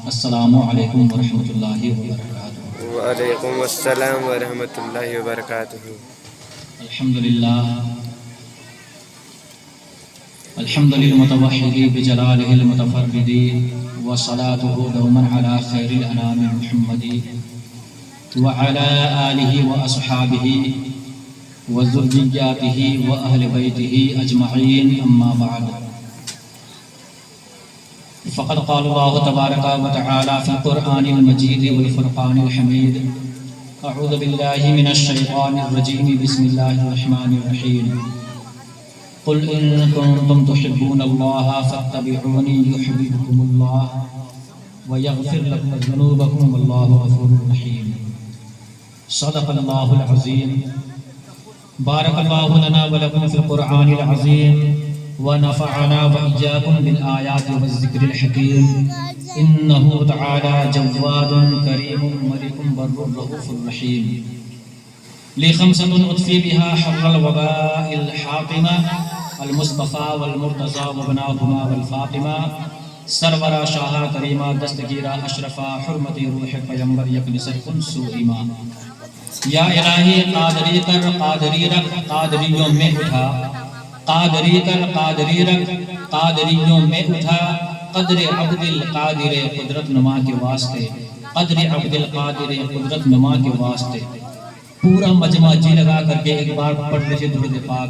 السلام علیکم ورحمۃ اللہ وبرکاتہ۔ وعلیکم السلام ورحمۃ اللہ وبرکاتہ۔ الحمد للمتوحد بجلالہ المتفرد وصلاته دوما على خیر الانام محمد وعلى آلہ واصحابہ وذریاتہ واہل بیتہ اجمعین، اما بعد، فقد قال الله تبارك وتعالى في القرآن المجيد والفرقان الحميد: أعوذ بالله من الشيطان الرجيم، بسم الله الرحمن الرحيم، قل إن كنتم تحبون الله فاتبعوني يحببكم الله ويغفر لكم ذنوبكم والله غفور رحيم۔ صدق الله العظيم۔ بارك الله لنا ولكم في القرآن العظيم ونفعنا وإياكم بالآيات والذكر الحكيم، إنه تعالى جواد كريم ملك بر رؤوف رحيم۔ لي خمسة أطفي بها حر الوباء الحاطمة، المصطفى والمرتضى وابناهما والفاطمة، سرورا شاہ کریمہ دستگیرہ اشرفا حرمت روح پیمبر یکنسر انسو ایما۔ یا الہی قادری کر قادری رکھ قادریوں میں اٹھا، قادری کر قادری رکھ قادریوں میں اٹھا، قدر عبد القادر قدرت نما کے واسطے، قدر عبد القادر قدرت نما کے واسطے۔ پورا مجمع جی لگا کر کے ایک بار پڑھ لیجئے درود پاک۔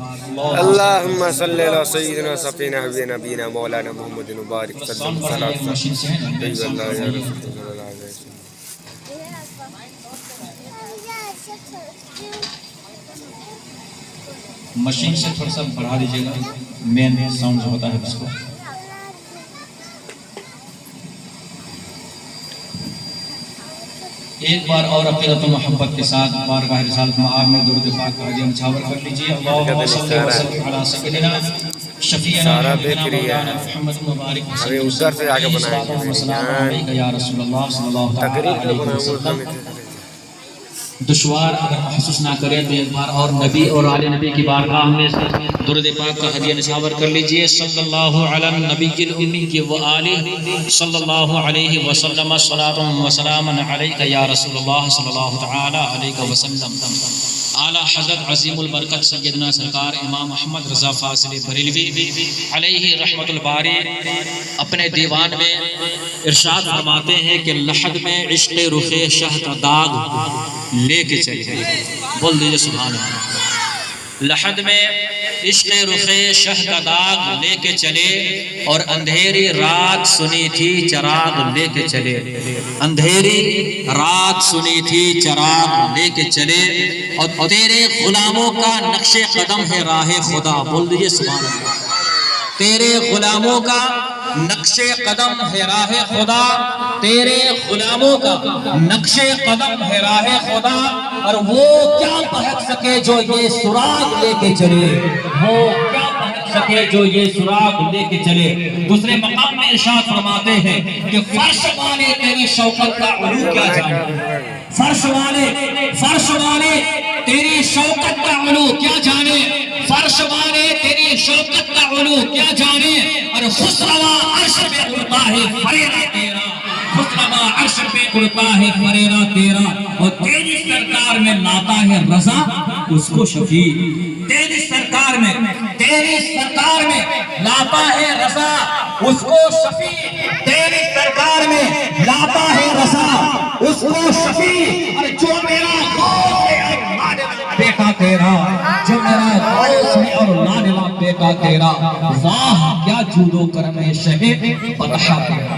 اللہم صلی علی سیدنا سفینہ حبیبنا نبینا مولانا محمد مبارک صلی اللہ علیہ وسلم۔ مشین سے تھوڑا سا بڑھا دیجئے گا، مین ساؤنڈ جو ہوتا ہے اس کو۔ ایک بار اور عقیدت و محبت کے ساتھ بارگاہ رسالت مآب میں درود پاک کا حدیہ نچھاور کر لیجئے۔ اللہم صلی وسلم علی سیدنا شفیعنا مولانا محمد مبارک صلی اللہ علیہ وسلم۔ دشوار اگر محسوس نہ کریں تو ایک بار اور نبی اور آل نبی کی بارگاہ میں درود پاک کا ہدیہ نچھاور کر لیجئے۔ صلی اللہ علی النبی الامی و آلہ صلی اللہ علیہ وسلم، صلاۃ و سلام علیک یا رسول اللہ صلی اللہ تعالی علیہ وسلم۔ اعلیٰ حضرت عظیم البرکت سیدنا سرکار امام احمد رضا فاضل بریلوی علیہ رحمت الباری اپنے دیوان میں ارشاد فرماتے ہیں کہ لحد میں عشق رخ شہ کا داغ لے کے چلے، بول دیجئے سبحان اللہ۔ لحد میں عشق رخ شہ کا داغ لے کے چلے، اور اندھیری رات سنی تھی چراغ لے کے چلے، اندھیری رات سنی تھی چراغ لے کے چلے، اور تیرے غلاموں کا نقش قدم ہے راہ خدا، بول دیجئے سبحان اللہ۔ تیرے غلاموں کا نقش قدم ہے راہ خدا، تیرے غلاموں کا نقش قدم ہے راہ خدا، اور وہ کیا بہک سکے جو یہ سراغ لے کے چلے، وہ کیا بہک سکے جو یہ سراغ لے کے چلے۔ دوسرے مقام میں ارشاد فرماتے ہیں کہ فرش والے تیری شوکت کا علو کیا جانے، فرش والے تیری شوکت کا علو کیا جانے، فرش والے تیری شوکت کا علو کیا جانے، اور خسروا عرش پہ اڑتا ہے فریرہ تیرا، خسروا عرش پہ اڑتا ہے فریرہ تیرا، اور تیری سرکار میں لاتا ہے رضا اس کو شفیع، تیری سرکار میں لاتا ہے رضا اس کو شفیع، تیری سرکار میں لاتا ہے رضا اس کو شفیع، اور جو میرا غوث ہے اور لاڈلا بیٹا تیرا، جو میرا غوث ہے اور لاڈلا بیٹا تیرا، واہ کیا جود و کرم ہے شہ بطحہ تیرا۔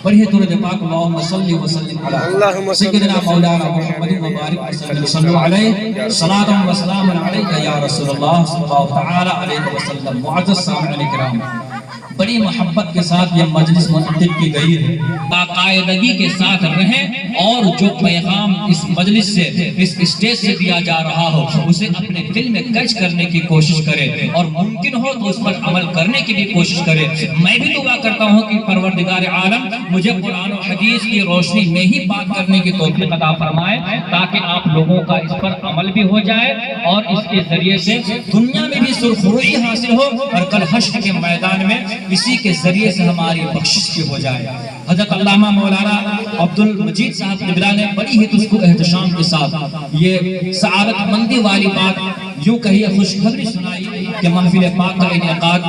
پڑھیے درود پاک، اللہم صلی وسلم علی سیدنا مولانا محمد مبارک وسلم، صلو علیہ صلاۃ و سلام علیک یا رسول اللہ صلی اللہ تعالی علیہ وسلم۔ معزز سامعین کرام، بڑی محبت کے ساتھ یہ مجلس منعقد کی گئی ہے، باقاعدگی کے ساتھ رہیں، اور جو پیغام اس مجلس سے اس اسٹیج سے دیا جا رہا ہو اسے اپنے دل میں کیچ کرنے کی کوشش کریں، اور ممکن ہو تو اس پر عمل کرنے کی بھی کوشش کریں۔ میں بھی دعا کرتا ہوں کہ پروردگار عالم مجھے قرآن و حدیث کی روشنی میں ہی بات کرنے کی توفیق عطا فرمائے، تاکہ آپ لوگوں کا اس پر عمل بھی ہو جائے، اور اس کے ذریعے سے دنیا میں بھی سرخروئی حاصل ہو، اور کل حشر کے میدان میں اسی کے ذریعے سے ہماری بخشش بھی ہو جائے۔ حضرت علامہ مولانا عبد المجید صاحب قبلہ نے بڑی ہی اس کو احتشام کے ساتھ یہ سعادت مندی والی بات یوں کہیے خوشخبری سنائی کہ محفل پاک کا انعقاد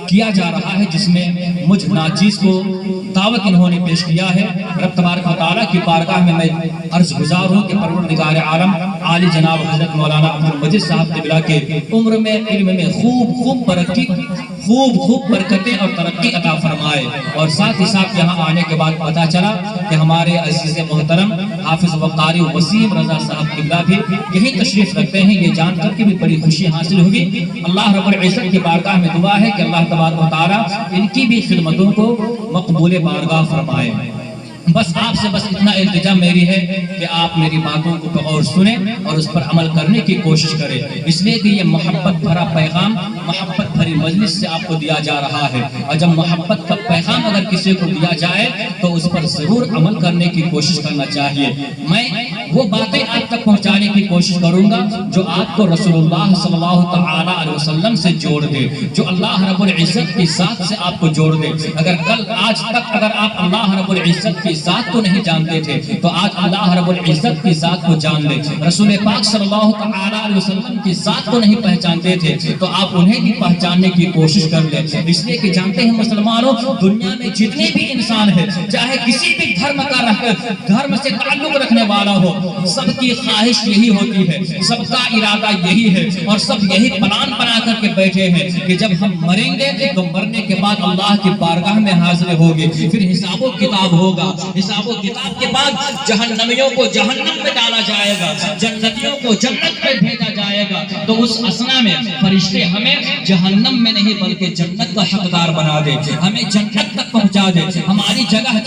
کیا جا رہا ہے، جس میں مجھ ناچیز کو دعوت انہوں نے پیش کیا ہے۔ رب تبارک و تعالیٰ کی بارگاہ میں عرض گزار ہوں کہ پروردگار عالم عالی جناب حضرت مولانا عبد المجید صاحب قبلہ کے عمر میں علم میں خوب برکتیں اور ترقی عطا فرمائے، اور ساتھ ہی ساتھ یہاں آنے کے بعد پتہ چلا کہ ہمارے عزیز محترم حافظ و قاری وسیم رضا صاحب قبلہ بھی یہی تشریف رکھتے ہیں۔ یہ جان کر کے بھی بڑی خوشی حاصل ہوگی۔ اللہ رب العزت کی بارگاہ میں دعا ہے کہ اللہ تبارک و تعالیٰ ان کی بھی خدمتوں کو مقبول بارگاہ فرمائے۔ بس آپ سے بس اتنا التجا میری ہے کہ آپ میری باتوں کو غور سنیں اور اس پر عمل کرنے کی کوشش کریں، اس لیے کہ یہ محبت بھرا پیغام محبت بھری مجلس سے آپ کو دیا جا رہا ہے، اور جب محبت کا پیغام اگر کسی کو دیا جائے تو اس پر ضرور عمل کرنے کی کوشش کرنا چاہیے۔ میں وہ باتیں آپ تک پہنچانے کی کوشش کروں گا جو آپ کو رسول اللہ صلی اللہ تعالی علیہ وسلم سے جوڑ دے، جو اللہ رب العزت کی ذات سے آپ کو جوڑ دے۔ اگر کل آج تک اگر آپ اللہ رب العزت کی ذات کو نہیں جانتے تھے تو آج اللہ رب العزت کی ذات کو جان لیں۔ رسول پاک صلی اللہ تعالی علیہ وسلم کی ذات کو نہیں پہچانتے تھے تو آپ انہیں بھی پہچاننے کی کوشش کر لیں، اس لیے کہ جانتے ہیں مسلمانوں دنیا میں جتنے بھی انسان ہیں چاہے کسی بھی دھرم سے تعلق رکھنے والا ہو، سب کی خواہش یہی ہوتی ہے، سب کا ارادہ یہی ہے اور سب یہی پلان بنا کر کے بیٹھے ہیں کہ جب ہم مریں گے تو مرنے کے بعد اللہ کی بارگاہ میں حاضر ہوگے، پھر حساب و کتاب ہوگا، حساب و کتاب کے بعد جہنمیوں کو جہنم میں ڈالا جائے گا، جنتیوں کو جنت میں بھیجا جائے گا۔ تو اس اسنا میں فرشتے ہمیں جہنم میں نہیں بلکہ جنت کا حقدار بنا دے، ہمیں جنت تک پہنچا دے، ہماری جگہ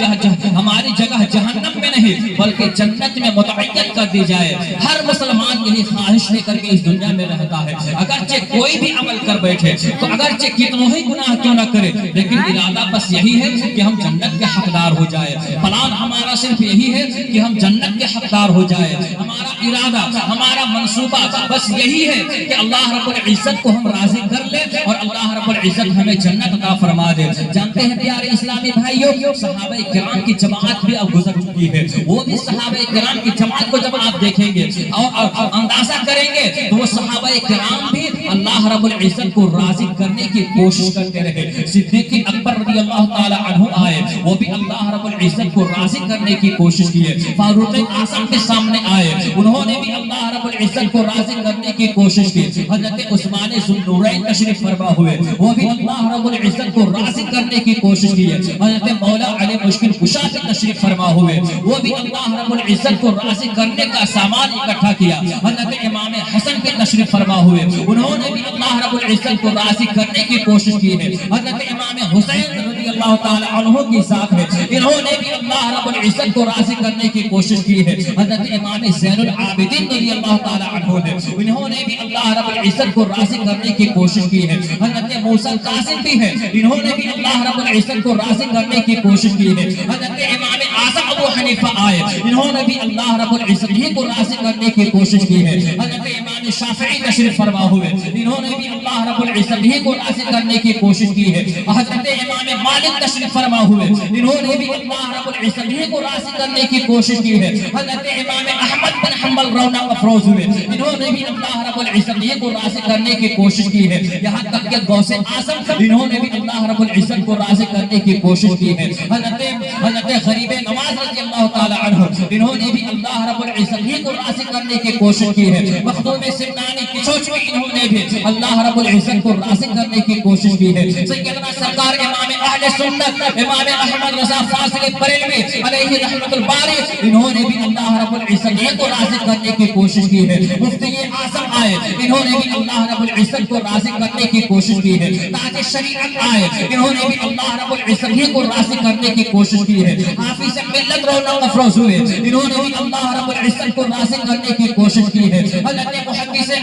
جہنم میں نہیں بلکہ جنت میں متعین کر دی جائے۔ ہر مسلمان یہی خواہش لے کر کے اس دنیا میں رہتا ہے، اگرچہ کوئی بھی عمل کر بیٹھے تو اگرچہ کتنوں ہی گناہ کیوں نہ کرے لیکن ارادہ بس یہی ہے کہ ہم جنت کے حقدار ہو جائے۔ پلان ہمارا صرف یہی ہے کہ ہم جنت کے حقدار ہو جائے، ہمارا ارادہ ہمارا منصوبہ بس یہی ہے کہ اللہ رب العزت کو ہم راضی کر لیں اور اللہ رب العزت ہمیں جنت عطا فرما دے۔ جانتے ہیں پیارے اسلامی بھائیوں، صحابہ کرام کی جماعت بھی اب گزر چکی ہے، وہ بھی صحابہ کرام کی جماعت کو جب آپ دیکھیں گے اور اندازہ کریں گے تو وہ صحابہ کرام بھی اللہ رب العزت کو راضی کرنے کی کوشش کرتے رہے۔ صدیق اکبر رضی اللہ تعالی عنہ آئے، وہ بھی اللہ رب العزت کو راضی کرنے کی کوشش کی ہے۔ فاروق اعظم کے سامنے آئے، انہوں نے بھی اللہ رب العزت کو راضی کرنے کی کوشش کی۔ حضرت عثمان ذوالنورین تشریف فرما ہوئے، وہ بھی اللہ رب العزت کو راضی کرنے کی کوشش کی ہے۔ حضرت مولا علی مشکل کشا سے تشریف فرما ہوئے، وہ بھی اللہ رب العزت کو راضی کرنے کا سامان اکٹھا کیا۔ حضرت امام حسن کے تشریف فرما ہوئے، انہوں نے بھی اللہ رب العزت کو راضی کرنے کی کوشش کی ہے۔ حضرت امام حسین رضی اللہ تعالی عنہ کی ذات ہے، انہوں نے بھی اللہ رب العزت کو راضی کرنے کی کوشش کی ہے۔ حضرت امام زین العابدین رضی اللہ تعالی عنہ نے، انہوں نے بھی اللہ رب العزت کو راضی کرنے کی کوشش کی ہے۔ حضرت موسیٰ کاظم بھی ہے، انہوں نے بھی اللہ رب العزت کو راضی کرنے کی کوشش کی ہے۔ حضرت امام اعظم ابو حنیفہ آئے، انہوں نے بھی اللہ رب العزت ہی کو راضی کرنے کی کوشش کی ہے۔ حضرت امام شافعی تشریف فرما ہوئے، انہوں نے بھی اللہ رب العزت ہی کو راضی کرنے کی کوشش کی ہے۔ حضرت امام مالک تشریف فرما ہوئے، انہوں نے بھی اللہ رب العزت ہی کو راضی کرنے کی کوشش کی ہے۔ حضرت امام احمد بن حنبل رونق افروز ہوئے، انہوں نے بھی اللہ رب العزت ہی کو راضی کرنے کی کوشش کی ہے۔ یہاں تک کہ غوث اعظم انہوں نے بھی اللہ رب العزت کو راضی کرنے کی کوشش کی ہے۔ حضرت غریب نواز رضی اللہ تعالی عنہ، انہوں نے بھی اللہ رب العزت ہی کو راضی کرنے کی کوشش کی ہے۔ مخدوم سمنانی کچوچوی، انہوں نے بھی اللہ رب العزت کو راضی کرنے کی کوشش کی ہے۔ سیدنا سرکار امام اہل سنت امام احمد رضا فاضل بریلوی علیہ رحمت الباری، انہوں نے بھی اللہ رب العزت ہی کو راضی کرنے کی کوشش کی ہے۔ مفتی اعظم آئے، انہوں نے بھی اللہ رب العزت کو راضی کرنے کی کوشش کی ہے۔ تاج شریعت آئے، انہوں نے بھی اللہ رب العزت ہی کو راضی کرنے کی کوشش کی ہے۔ حافظ ملت رونق افروز ہوئے، انہوں نے بھی اللہ رب العزت کو راضی کرنے کی کوشش کی ہے۔ حضرت محدث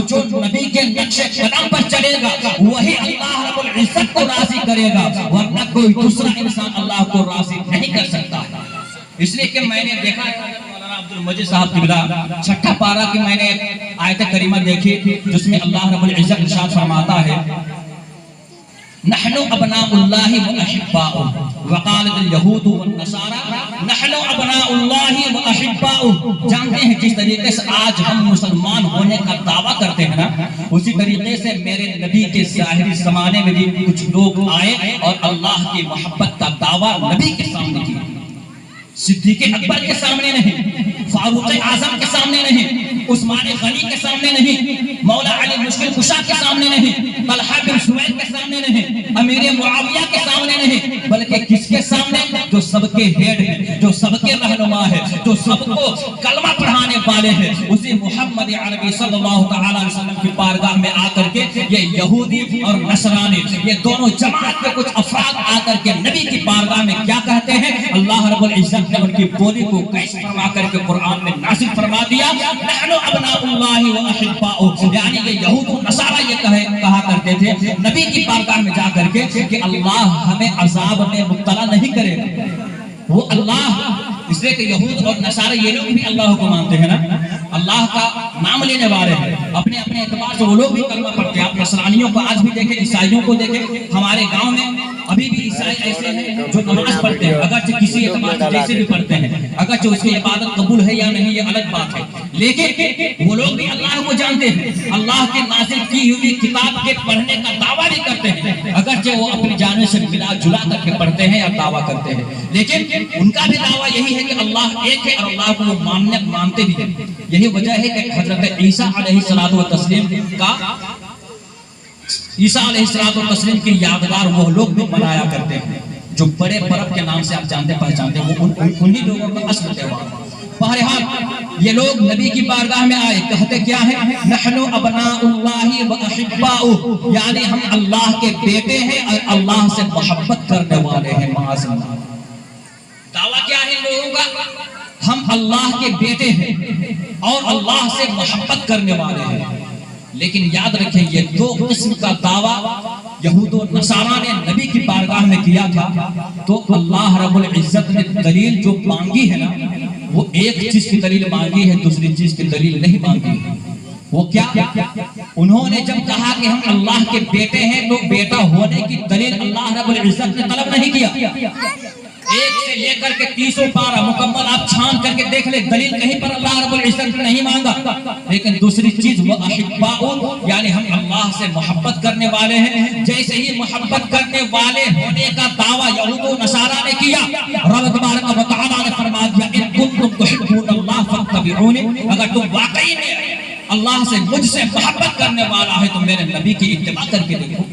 تو جو نبی کے نقش قدم پر چلے گا وہی اللہ رب العزت کو راضی کرے گا، ورنہ کوئی دوسرا انسان اللہ کو راضی نہیں کر سکتا ہے۔ اس لیے کہ میں نے دیکھا مولانا عبد المجید صاحب کی بلا چھٹا پارہ کی میں نے آیت کریمہ دیکھی جس میں اللہ رب العزت ارشاد فرماتا ہے نحن ابناء اللہ واحباؤہ، وقالت الیہود والنصارى نحن ابناء اللہ واحباؤہ۔ جانتے ہیں جس طریقے سے آج ہم مسلمان ہونے کا دعویٰ کرتے ہیں نا، اسی طریقے سے میرے نبی کے ظاہری زمانے میں بھی کچھ لوگ آئے اور اللہ کی محبت کا دعویٰ نبی کے سامنے کیا، صدیق اکبر کے سامنے نہیں، فاروق اعظم کے سامنے نہیں، عثمان غنی کے سامنے نہیں، مولا علی مشکل کشا کے سامنے نہیں، طلحہ بن زبیر کے سامنے نہیں، امیر معاویہ کے سامنے نہیں، بلکہ کس کے سامنے؟ جو سب کے ہیڈ ہیں، جو سب کے رہنما ہے، جو سب کو کلمہ پڑھانے والے ہیں، اسی محمد عربی صلی اللہ تعالی علیہ وسلم کی بارگاہ میں آ کر کے یہ یہودی اور نصرانی یہ دونوں جماعت کے کچھ افراد آ کر کے نبی کی بارگاہ میں کیا کہتے ہیں؟ اللہ رب العزت نے ان کی بولی کو کیش فرما کر کے قرآن میں نازل فرما دیا نحن ابناء اللہ واحباؤہ، یعنی یہ یہود و نصارہ یہ کہا کرتے تھے نبی کی بارگاہ میں جا کر کے کہ اللہ ہمیں عذاب میں مبتلا نہیں کرے گا۔ وہ اللہ، اس لیے کہ یہود اور نصارہ یہ لوگ بھی اللہ کو مانتے ہیں نا، اللہ کا نام لینے والے ہیں، اپنے اپنے اعتبار سے وہ لوگ بھی کلمہ پڑھتے ہیں۔ آپ نصرانیوں کو آج بھی دیکھیں، عیسائیوں کو دیکھیں، ہمارے گاؤں میں ابھی بھی عیسائی ایسے ہیں جو نماز پڑھتے ہیں، اگرچہ کسی اعتبار سے جیسے بھی پڑھتے ہیں، اگرچہ اس کی عبادت قبول ہے یا نہیں یہ الگ بات ہے، لیکن وہ لوگ بھی اللہ کو جانتے ہیں، اللہ کے نازل کی ہوئی کتاب کے پڑھنے کا دعویٰ بھی کرتے ہیں، اگرچہ وہ اپنی جانب سے ملا جلا کر کے پڑھتے ہیں یا دعویٰ کرتے ہیں، لیکن ان کا بھی دعویٰ یہی ہے کہ اللہ ایک ہے اور اللہ کو وہ مانتے بھی ہیں۔ یہی وجہ ہے کہ حضرت عیسیٰ علیہ الصلوۃ والتسلیم کا عیسیٰ علیہ السلام کی یادگار وہ لوگ بھی منایا کرتے ہیں جو بڑے پرب کے نام سے آپ جانتے پہچانتے ہیں، وہ انہی لوگوں کا اصل تہوار۔ بہرحال یہ لوگ نبی کی بارگاہ میں آئے، کہتے کیا ہے؟ نحن ابناء اللہ واحباؤہ، یعنی ہم اللہ کے بیٹے ہیں اور اللہ سے محبت کرنے والے ہیں۔ معاذ اللہ، دعویٰ کیا ہے لوگوں کا؟ ہم اللہ کے بیٹے ہیں اور اللہ سے محبت کرنے والے ہیں۔ لیکن یاد رکھیں یہ دو قسم کا دعویٰ یہود و نصارہ نے نبی کی بارگاہ میں کیا تھا، تو اللہ رب العزت نے دلیل جو مانگی ہے نا، وہ ایک چیز کی دلیل مانگی ہے، دوسری چیز کی دلیل نہیں مانگی ہے۔ وہ کیا؟ انہوں نے جب کہا کہ ہم اللہ کے بیٹے ہیں تو بیٹا ہونے کی دلیل اللہ رب العزت نے طلب نہیں کیا۔ ایک سے لے کر کے 30 پارہ مکمل آپ چھان کر کے دیکھ لیں، دلیل کہیں پر اللہ رب العزت نے نہیں مانگا۔ لیکن دوسری چیز وہ احباؤ، یعنی ہم اللہ سے محبت کرنے والے ہیں۔ جیسے ہی محبت کرنے والے ہونے کا دعویٰ یہود و نصارہ نے کیا، رب تبارک و تعالیٰ نے فرما دیا ان کنتم تحبون اللہ فاتبعونی، اگر تم واقعی میں اللہ سے مجھ سے محبت کرنے والا ہے تو میرے نبی کی اتباع کر کے دیکھو۔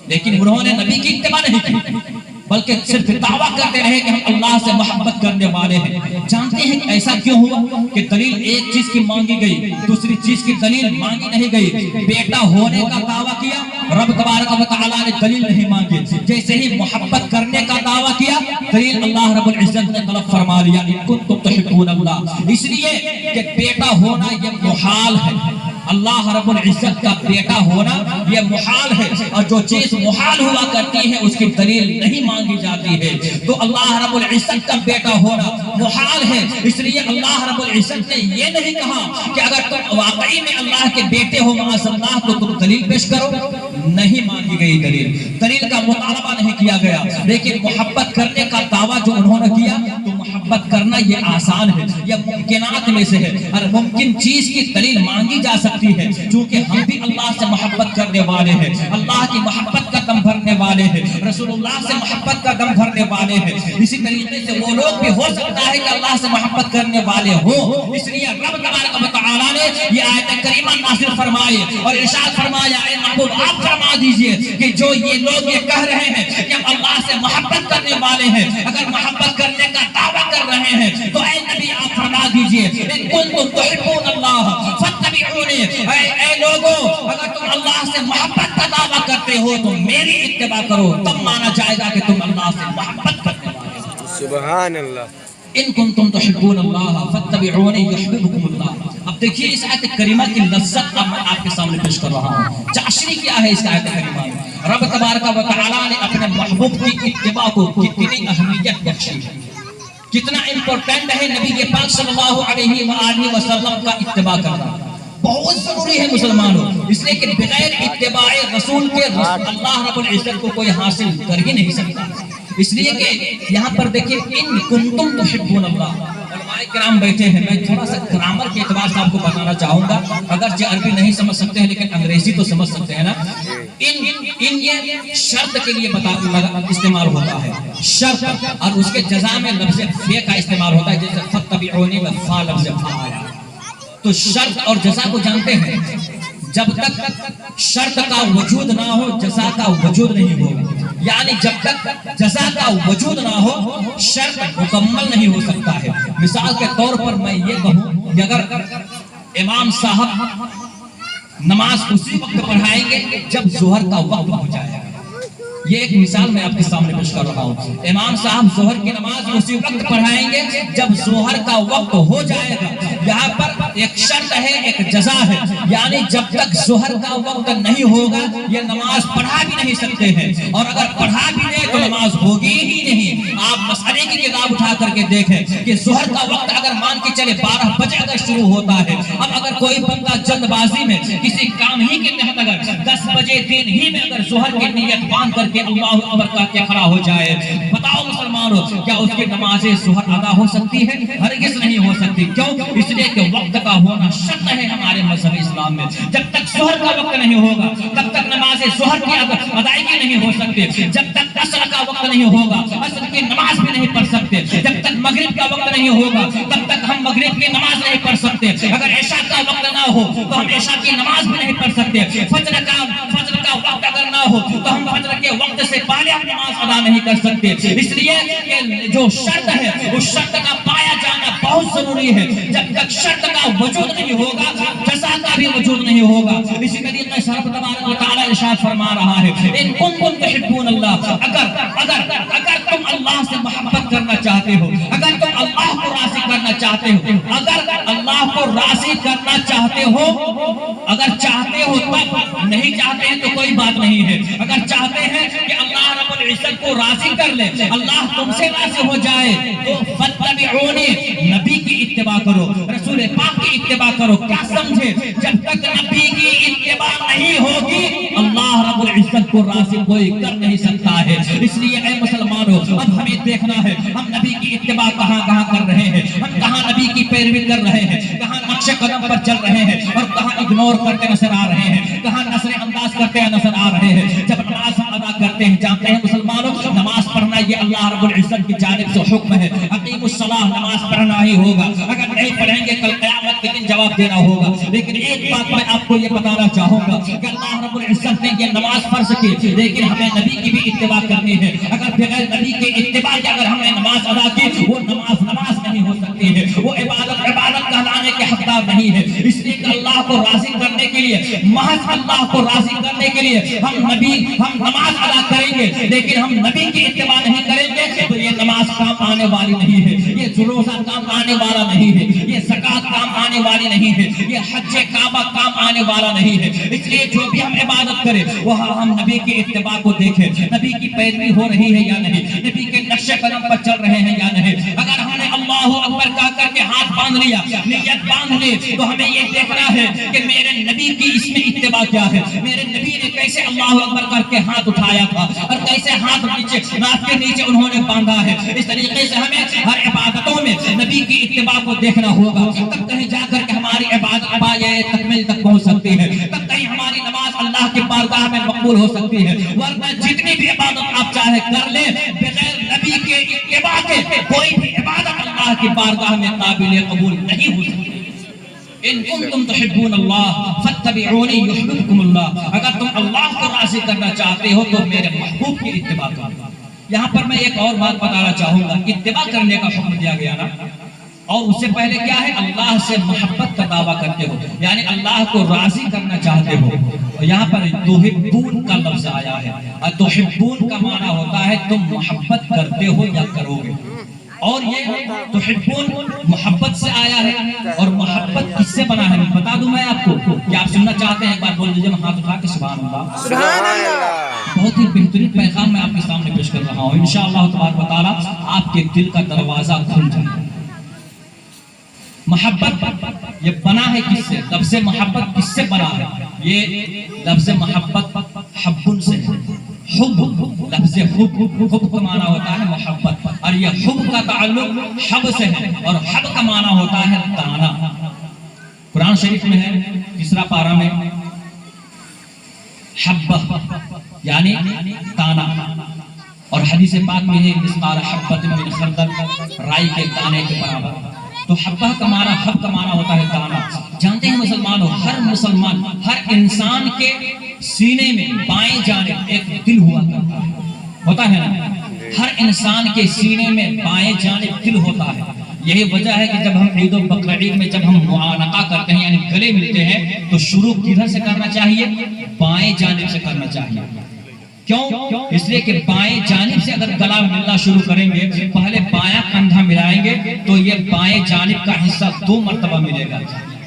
لیکن انہوں نے نبی کی اتباع نہیں کی، بلکہ صرف دعویٰ کرتے رہے کہ ہم اللہ سے محبت کرنے والے ہیں۔ جانتے ہیں کہ ایسا کیوں ہوا کہ دلیل ایک چیز کی مانگی گئی، دوسری چیز کی دلیل مانگی نہیں گئی؟ بیٹا ہونے کا دعویٰ کیا، رب تبارک و تعالیٰ نے دلیل نہیں مانگی۔ جیسے ہی محبت کرنے کا دعویٰ کیا، دلیل اللہ رب العزت نے طلب فرما لیا ان کنتم تحبون اللہ، اس لیے کہ بیٹا ہونا یہ محال ہے۔ اللہ رب العزت کا بیٹا ہونا یہ محال ہے، اور جو چیز محال ہوا کرتی ہے اس کی دلیل نہیں مانگی جاتی ہے۔ تو اللہ رب العزت کا بیٹا ہونا محال ہے، اس لیے اللہ رب العزت نے یہ نہیں کہا کہ اگر تم واقعی میں اللہ کے بیٹے ہو معاذ اللہ تو تم دلیل پیش کرو، نہیں مانگی گئی دلیل کا مطالبہ نہیں کیا گیا۔ لیکن محبت کرنے کا دعویٰ جو انہوں نے کیا، تو محبت کرنا یہ آسان ہے، یہ ممکنات میں سے ہے، اور ممکن چیز کی دلیل مانگی جا سکتی ہے، چونکہ ہم بھی اللہ سے محبت کرنے والے ہیں، اللہ کی محبت کا دم بھرنے والے ہیں، رسول اللہ سے محبت کا دم بھرنے والے ہیں۔ اسی طریقے سے وہ لوگ بھی ہو سکتا ہے کہ اللہ سے محبت کرنے والے ہوں، اس لیے رب تبارک و تعالیٰ نے یہ آیت کریمہ نازل فرمائی اور ارشاد فرمایا اے محبوب آپ فرما دیجئے کہ جو یہ لوگ یہ کہہ رہے ہیں کہ ہم اللہ سے محبت کرنے والے ہیں، اگر محبت کرنے کا دعویٰ کر رہے ہیں تو اے نبی آپ فرما دیجئے ان کنتم تحبون اللہ فاتبعونی، اے لوگوں اگر تم اللہ سے محبت کا دعویٰ کرتے ہو تو میری اتباع کرو، تب مانا جائے گا کہ تم اللہ سے محبت کرنے والے ہو۔ سبحان اللہ۔ ان کنتم تحبون اللہ فاتبعونی یحببکم اللہ۔ اب دیکھیے اس آیت کریمہ کی لذت اب میں آپ کے سامنے پیش کر رہا ہوں. چاشنی کیا ہے اس آیت کریمہ میں؟ رب تبارک و تعالیٰ نے اپنے محبوب کی اتباع کو کتنی اہمیت بخشی ہے، کتنا امپورٹنٹ ہے نبی کے پاک صلی اللہ علیہ وآلہ وسلم کا اتباع کرنا. بہت ضروری ہے مسلمانوں، اس لیے کہ بغیر اتباع رسول کے اللہ رب العزت کو کوئی حاصل کر ہی نہیں سکتا. اس لیے کہ یہاں پر دیکھیں ان کنتم تحبون اللہ. علماء کرام بیٹھے ہیں، میں تھوڑا سا گرامر کے اعتبار سے آپ کو بتانا چاہوں گا، اگرچہ عربی نہیں سمجھ سکتے ہیں لیکن انگریزی تو سمجھ سکتے ہیں نا. ان یہ شرط کے لیے استعمال ہوتا ہے، شرط، اور اس کے جزا میں لفظ فے کا استعمال ہوتا ہے، جیسے فَاتَّبِعُونِي میں فا لفظ فا آیا. تو شرط اور جزا کو جانتے ہیں، جب تک شرط کا وجود نہ ہو جزا کا وجود نہیں ہوگا. یعنی جب تک جزا کا وجود نہ ہو شرط مکمل نہیں ہو سکتا ہے. مثال کے طور پر میں یہ کہوں کہ اگر امام صاحب نماز اسی وقت پڑھائیں گے جب ظہر کا وقت ہو جائے گا، یہ ایک مثال میں آپ کے سامنے پیش کر رہا ہوں. امام صاحب ظہر کی نماز اسی وقت پڑھائیں گے جب ظہر کا وقت ہو جائے گا. یہاں پر ایک شرط ہے، ایک جزا ہے، یعنی جب تک ظہر کا وقت نہیں ہوگا یہ نماز پڑھا بھی نہیں سکتے ہیں، اور اگر پڑھا بھی دیں تو نماز ہوگی ہی نہیں. آپ مسئلے کی کتاب اٹھا کر کے دیکھیں کہ ظہر کا وقت اگر مان کے چلے 12 بجے اگر شروع ہوتا ہے، اب اگر کوئی بندہ جلد بازی میں کسی کام ہی کے تحت اگر 10 بجے دن ہی میں اگر ظہر کی نیت باندھ کر کے اللہ اکبر کہہ کے کھڑا ہو جائے، بتاؤ مسلمانوں کیا اس کی نماز ظہر ادا ہو سکتی ہے؟ ہرگز نہیں ہو سکتی. کیوں؟ اس لیے کہ وقت کا ہونا شرط ہے ہمارے مذہب اسلام میں. جب تک ظہر کا وقت نہیں ہوگا تب تک نماز ظہر کی ادائیگی نہیں ہو سکتی. جب تک عصر کا وقت نہیں ہوگا عصر کی نماز بھی نہیں پڑھ سکتے. جب تک مغرب کا وقت نہیں ہوگا تب تک ہم مغرب کی نماز نہیں پڑھ سکتے. اگر عشاء کا وقت نہ ہو تو ہم عشاء کی نماز بھی نہیں پڑھ سکتے. فجر کا وقت اگر نہ ہو تو ہم فجر کے وقت سے پہلے ہم نماز ادا نہیں کر سکتے. اس لیے کہ جو شرط ہے اس شرط کا پایا جانا بہت ضروری ہے. جب تک شرط کا وجود نہیں ہوگا جزا کا بھی وجود نہیں ہوگا. اسی طریقے سے رب تبارک و تعالی ارشاد فرما رہا ہے ان کنتم تحبون اللہ، اگر تم اللہ سے محبت کرنا چاہتے ہو، اگر تم اللہ کو راضی کرنا چاہتے ہو، اگر اللہ کو راضی کرنا چاہتے ہو، اگر چاہتے ہو تب، نہیں چاہتے ہیں تو کوئی بات نہیں ہے. اگر چاہتے ہیں کہ اللہ رب العزت کو راضی کر لے، اللہ تم سے راضی ہو جائے تو فاتبعونی، نبی کی اتباع کرو، رسول پاک کی اتباع کرو. کیا سمجھے؟ جب تک نبی کی اتباع نہیں ہوگی اللہ رب العزت کو راضی کوئی کر نہیں سکتا ہے. اس لیے اے مسلمانوں اب ہمیں دیکھنا ہے ہم نبی کی اتباع کہاں کہاں کر رہے ہیں، ہم کہاں نبی کی پیروی کر رہے ہیں، کہاں نقش قدم پر چل رہے ہیں اور کہاں اگنور کرتے نظر آ رہے ہیں، کہاں نظر انداز کرتے نظر آ رہے ہیں. جب نماز ہم ادا کرتے ہیں جانتے ہیں مسلمانوں نماز پڑھنا یہ اللہ رب العزت کی جانب سے حکم ہے. اقیموا الصلاۃ، نماز پڑھنا ہی ہوگا. اگر نہیں پڑھیں گے کل قیامت کے دن جواب دینا ہوگا. لیکن ایک بات میں آپ کو یہ بتانا چاہوں گا کہ اللہ رب العزت نے یہ نماز فرض کی لیکن ہمیں نبی کی بھی اتباع کرنی ہے. اگر بغیر نبی کے اتباع کے اگر ہم نے نماز ادا کی وہ نماز نہیں ہو سکتی ہے، وہ عبادت کہلانے کے حقدار نہیں ہے. اس لیے کہ اللہ کو راضی کرنے کے لیے، محض اللہ کو راضی کرنے کے لیے ہم نماز ادا کریں گے لیکن ہم نبی کی اتباع نہیں کریں گے تو یہ نماز کام آنے والی نہیں ہے، یہ روزہ کام آنے والا نہیں ہے، یہ زکات کام آنے والی نہیں ہے، یہ حج کعبہ کام آنے والا نہیں ہے. اس لیے جو بھی ہم عبادت کریں وہاں ہم نبی کی اتباع کو دیکھیں، نبی کی پیروی ہو رہی ہے یا نہیں، نبی کے نقش قدم پر چل رہے ہیں یا نہیں. اگر ہم نے اللہ اکبر کہہ کر کے ہاتھ باندھ لیا، نیت باندھ لی، تو ہمیں یہ دیکھنا ہے کہ میرے نبی کی اس میں اتباع کیا ہے، میرے نبی نے کیسے اللہ اکبر کر کے ہاتھ اٹھایا تھا اور کیسے ہاتھ ناف کے نیچے انہوں نے باندھا ہے. اس طریقے سے ہمیں ہر عبادتوں میں نبی کی اتباع کو دیکھنا ہوگا. تب کہیں جا کر کے ہماری عبادت پائے تکمیل تک پہنچ سکتی ہے، تب کہیں ہماری نماز اللہ کی بارگاہ میں مقبول ہو سکتی ہے. ورنہ جتنی بھی عبادت آپ چاہے کر لیں بغیر نبی کے اتباع کے کوئی بھی عبادت اللہ کی بارگاہ میں قابل قبول نہیں ہو سکتی. ان کنتم تحبون اللہ فاتبعونی یحببکم اللہ، اگر تم اللہ کو راضی کرنا چاہتے ہو تو میرے محبوب کی اتباع کرو. یہاں پر میں ایک اور بات بتانا چاہوں گا. اتباع کرنے کا حکم دیا گیا نا، اور اس سے پہلے کیا ہے، اللہ سے محبت کا دعویٰ کرتے ہو یعنی اللہ کو راضی کرنا چاہتے ہو. یہاں پر تحبون کا لفظ آیا ہے. تحبون کا معنی ہوتا ہے تم محبت کرتے ہو یا کرو گے، اور یہ تحبون محبت سے آیا ہے. اور محبت کس کس سے بنا ہے بتا دوں میں آپ کو، کہ آپ سننا چاہتے ہیں ایک بار بول دیجیے ہاتھ اٹھا کے سبحان اللہ۔ سبحان اللہ۔ بہت ہی بہترین پیغام میں آپ کے سامنے پیش کر رہا ہوں، انشاءاللہ تبارک و تعالیٰ آپ کے دل کا دروازہ کھل جائے گا۔ محبت یہ بنا ہے کس سے؟ لفظ محبت کس سے بنا ہے؟ یہ لفظ محبت حب سے ہے، حب لفظ حب کا معنی ہوتا ہے محبت، اور یہ حب کا تعلق حب سے ہے، اور حب کا معنی ہوتا ہے دانا۔ قرآن شریف میں ہے تیسرا پارہ میں حب یعنی دانا، اور حدیث پاک میں ہے مثقال حبۃ من خردل، رائی کے دانے کے برابر۔ تو حبہ کا معنی حب کا معنی ہوتا ہے دانا۔ جانتے ہیں مسلمانوں، ہر مسلمان ہر انسان کے سینے میں بائیں جانب ایک دل ہوا کرتا ہے، ہوتا ہے نا؟ ہر انسان کے سینے میں بائیں جانب دل ہوتا ہے۔ یہی وجہ ہے کہ جب ہم عید البقرعید میں جب ہم معانقہ کرتے ہیں یعنی گلے ملتے ہیں تو شروع کدھر سے کرنا چاہیے؟ بائیں جانب سے کرنا چاہیے۔ کیوں؟ اس لیے کہ بائیں جانب سے اگر گلا ملنا شروع کریں گے، پہلے بایاں کندھا ملائیں گے تو یہ بائیں جانب کا حصہ 2 مرتبہ ملے گا۔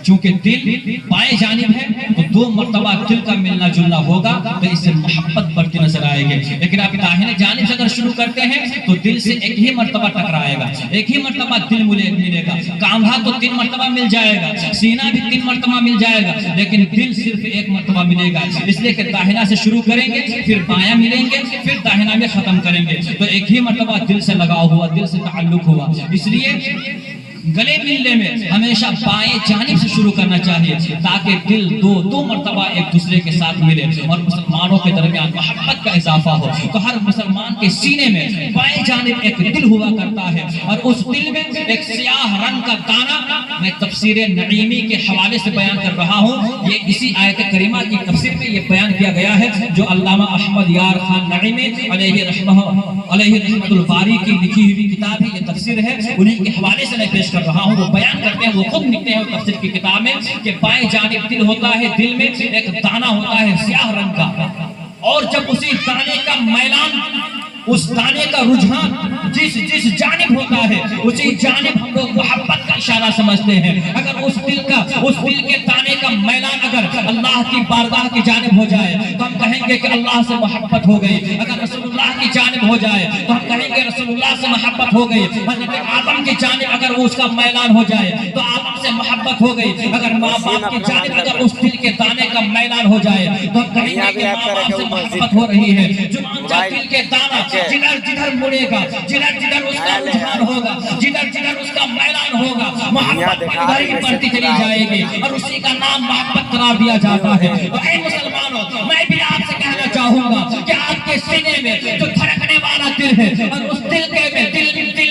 چونکہ دل بائیں جانب ہے تو 2 مرتبہ دل کا ملنا جلنا ہوگا، تو اس سے محبت بڑھتی نظر آئے گی۔ لیکن آپ داہنے جانب سے اگر شروع کرتے ہیں تو دل سے ایک ہی مرتبہ ٹکرائے گا، ایک ہی مرتبہ دل ملے گا۔ کاندھا تو 3 مرتبہ مل جائے گا، سینہ بھی 3 مرتبہ مل جائے گا، لیکن دل صرف 1 مرتبہ ملے گا۔ اس لیے کہ داہنا سے شروع کریں گے، پھر بایاں ملیں گے، پھر داہنا میں ختم کریں گے، تو ایک ہی مرتبہ دل سے لگاؤ ہوا، دل سے تعلق ہوا۔ اس لیے گلے ملنے میں ہمیشہ بائیں جانب سے شروع کرنا چاہیے تاکہ دل 2 مرتبہ ایک دوسرے کے ساتھ ملے اور مسلمانوں کے درمیان محبت کا اضافہ ہو۔ تو ہر مسلمان کے سینے میں بائیں جانب ایک دل ہوا کرتا ہے، اور اس دل میں ایک سیاہ رنگ کا دانا، میں تفسیر نعیمی کے حوالے سے بیان کر رہا ہوں، یہ اسی آیت کریمہ کی تفسیر میں یہ بیان کیا گیا ہے جو علامہ احمد یار خان نعیمی علیہ رحمۃ الباری کی لکھی ہوئی کتاب ہے، یہ تفسیر ہے، انہیں کے حوالے سے میں پیش کر رہا ہوں۔ وہ بیان کرتے ہیں، وہ خود لکھتے ہیں تفسیر کی کتاب میں کہ بائیں جانب دل ہوتا ہے، دل میں ایک دانا ہوتا ہے سیاہ رنگ کا، اور جب اسی دانے کا میلان، اس دانے کا رجحان جس جانب ہوتا ہے اسی جانب ہم لوگ محبت کا اشارہ سمجھتے ہیں۔ اگر اس دل کے دانے کا میلان اگر اللہ کی بارگاہ کی جانب ہو جائے تو ہم کہیں گے کہ اللہ سے محبت ہو گئی، اگر رسول اللہ کی جانب ہو جائے تو ہم کہیں گے رسول اللہ سے محبت ہو گئی، حضرت آدم کی جانب اگر اس کا میلان ہو جائے تو آدم سے محبت ہو گئی، اگر ماں باپ کی جانب اگر اس دل کے دانے کا میلان ہو جائے تو ہم کہیں گے کہ ماں باپ سے محبت ہو رہی ہے۔ چنانچہ دل کے دانا جدھر مڑے گا، جدھر اس کا رجحان ہوگا، جدھر اس کا میلان ہوگا، محبت ادھر ہی بڑھتی چلی جائے گی، اور اسی کا نام محبت قرار دیا جاتا ہے۔ تو اے مسلمانوں، میں بھی آپ سے کہنا چاہوں گا کہ آپ کے سینے میں جو دھڑکنے والا دل ہے، اور اس دل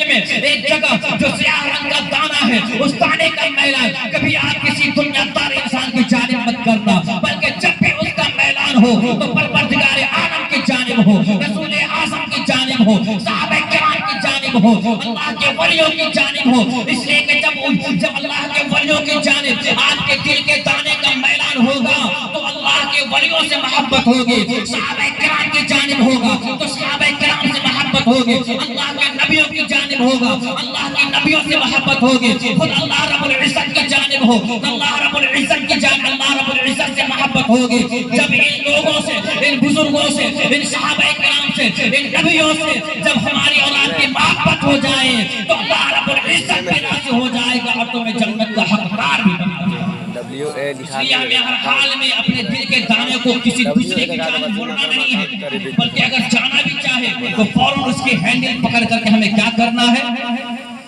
میں ایک جگہ جو سیاہ رنگ کا دانا ہے، اس دانے کا میلان کبھی آپ کسی دنیا دار انسان کی جانب مت کرنا، بلکہ جب بھی اس کا میلان ہو تو پروردگار عالم کی جانب ہو، رسول اعظم کی جانب ہو، صحابہ کرام کی جانب ہو، اللہ کے ولیوں کی جانب ہو۔ اس لیے کہ جب اللہ کے ولیوں کی جانب آپ کے دل کے دانے کا میلان ہوگا تو اللہ کے ولیوں سے محبت ہوگی، صحابہ کرام کی جانب ہوگا تو صحابہ کرام سے محبت ہوگی، اللہ کے نبیوں کی جانب ہوگا اللہ کے نبیوں سے محبت ہوگی، خود اللہ رب العزت کی جانب ہو اللہ رب العزت کی جانب اللہ رب العزت سے محبت ہوگی۔ جب ان لوگوں سے، ان بزرگوں سے، ان صحابہ کرام سے، ان نبیوں سے جب ہماری اولاد کی محبت ہو جائے تو اللہ رب العزت بھی راضی ہو جائے گا اور تمہیں جنت کا حقدار بھی بنا دے گا۔ اس لیے ہمیں ہر حال میں اپنے دل کے دانے کو کسی دوسرے کی جانب موڑنا نہیں ہے، بلکہ اگر جانا بھی چاہے تو فوراً اس کی ہینڈل پکڑ کر کے ہمیں کیا کرنا ہے؟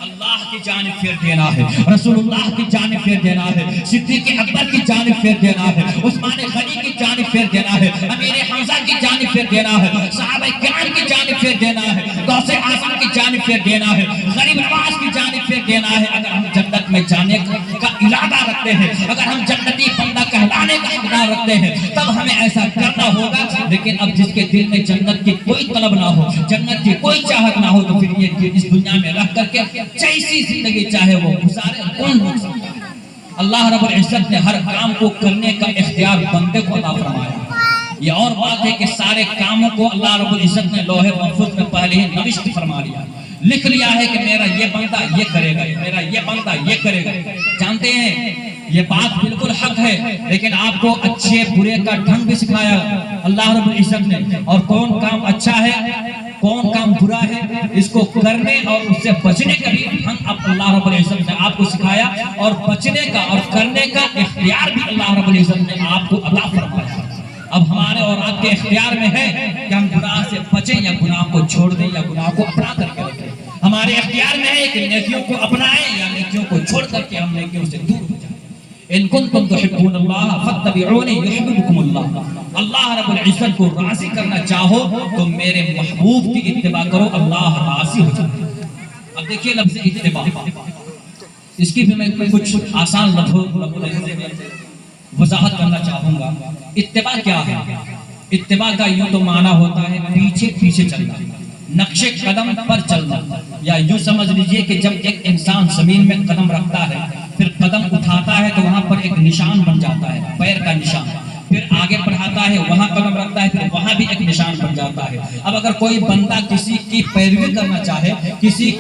اللہ کی جانب پھیر دینا ہے، رسول اللہ کی جانب پھیر دینا ہے، صدیق اکبر کی جانب پھیر دینا ہے، عثمان غنی کی جانب پھیر دینا ہے، امیر حمزہ کی جانب پھیر دینا ہے، صحابہ کرام کی جانب پھیر دینا ہے، غوث اعظم کی جانب پھیر دینا ہے، غریب نواز کی جانب پھیر دینا ہے۔ اگر ہم جنت میں جانے کا ارادہ رکھتے ہیں، اگر ہم جنتی بندہ کہلانے کا ارادہ رکھتے ہیں تب ہمیں ایسا کرنا ہوگا۔ لیکن اب جس کے دل میں جنت کی کوئی طلب نہ ہو، جنت کی کوئی چاہت نہ ہو، تو پھر یہ اس دنیا میں رہ کر کے جیسی زندگی چاہے وہ گزارے، کون روک سکتا ہے؟ اللہ رب العزت نے ہر کام کو کرنے کا اختیار بندے کو عطا فرمایا۔ یہ اور بات ہے کہ سارے کاموں کو اللہ رب العزت نے لوح محفوظ میں پہلے ہی نوشت فرما لیا، لکھ لیا ہے کہ میرا یہ بندہ یہ کرے گا، میرا یہ بندہ یہ کرے گا۔ جانتے ہیں یہ بات بالکل حق ہے، لیکن آپ کو اچھے برے کا ڈھنگ بھی سکھایا اللہ رب العزت نے، اور کون کام اچھا ہے کون کام برا ہے اس کو کرنے اور اس سے بچنے کا بھی ڈھنگ اب اللہ رب العزت نے آپ کو سکھایا، اور بچنے کا اور کرنے کا اختیار بھی اللہ رب العزت نے آپ کو عطا فرمایا۔ اب ہمارے اور آپ کے اختیار میں ہے کہ ہم گناہ سے بچیں یا گناہ کو چھوڑ دیں یا گناہ کو اپنا کر کے رکھیں۔ ہمارے اختیار میں ہے کہ نیکیوں کو اپنائیں یا نیکیوں کو چھوڑ کر کے ہم نیکیوں سے دور ہو جائیں۔ ان کنتم تحبون اللہ فاتبعونی یحببکم اللہ، اللہ رب العزت کو راضی کرنا چاہو تو میرے محبوب کی اتباع کرو، اللہ راضی ہو جائے۔ اب دیکھیے لفظ اتباع، اس کی بھی میں کچھ آسان لفظوں میں وضاحت کرنا چاہوں گا۔ اتباع کیا ہے؟ اتباع کا یوں تو معنی ہوتا ہے پیچھے پیچھے چلنا، نقش قدم پر چلنا، یا یوں سمجھ لیجئے کہ جب ایک انسان زمین میں قدم رکھتا ہے پھر قدم اٹھاتا ہے تو وہاں پر ایک نشان بن جاتا ہے، پیر کا نشان، پھر آگے بڑھاتا ہے وہاں قدم رکھتا ہے پھر وہاں بھی ایک نشان بن جاتا ہے۔ اب اگر کوئی بندہ کسی کی پیروی کرنا چاہے، کسی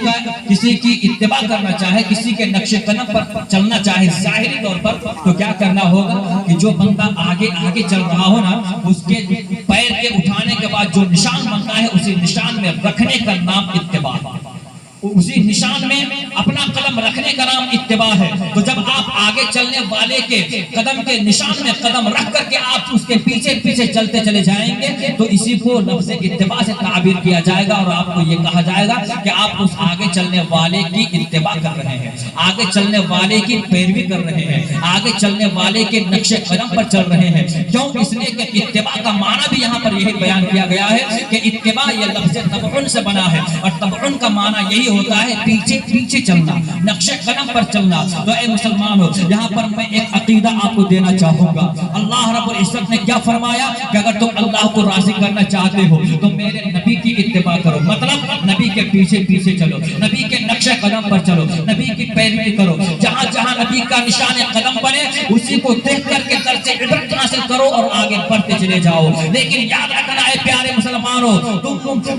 کی اتباع کرنا چاہے، کسی کے نقش قدم پر چلنا چاہے ظاہری طور پر، تو کیا کرنا ہوگا کہ جو بندہ آگے آگے چل رہا ہو نا، اس کے پیر کے اٹھانے کے بعد جو نشان بنتا ہے اسی نشان میں رکھنے کا نام اتباع ہے، اسی نشان میں اپنا قدم رکھنے کا نام اتباع ہے۔ تو جب آپ آگے چلنے والے کے قدم کے نشان میں قدم رکھ کر کے آپ اس کے پیچھے پیچھے چلتے چلے جائیں گے تو اسی کو لفظ اتباع سے تعبیر کیا جائے گا، اور آپ کو یہ کہا جائے گا کہ آپ اس آگے چلنے والے کی اتباع کر رہے ہیں، آگے چلنے والے کی پیروی کر رہے ہیں، آگے چلنے والے کے نقش قدم پر چل رہے ہیں۔ کیوں؟ اس لیے کہ اتباع کا معنی بھی یہاں پر یہی بیان کیا گیا ہے کہ اتباع یہ لفظ تبعن سے بنا ہے، اور تبعن کا معنی یہی ہوتا ہے پیچھے پیچھے چلنا، نقش قدم پر چلنا۔ تو اے مسلمانوں، یہاں پر میں ایک عقیدہ آپ کو دینا چاہوں گا۔ اللہ رب العزت نے کیا فرمایا کہ اگر تم اللہ کو راضی کرنا چاہتے ہو تو میرے نبی کی اتباع کرو، مطلب نبی کے پیچھے پیچھے چلو، نبی کے نقش قدم پر چلو، نبی کی پیروی کرو، جہاں جہاں نبی کا نشان قدم بنے اسی کو دیکھ کر کے درس عبرت حاصل کرو اور آگے بڑھتے چلے جاؤ۔ لیکن یاد رکھنا ہے پیارے مسلمانوں،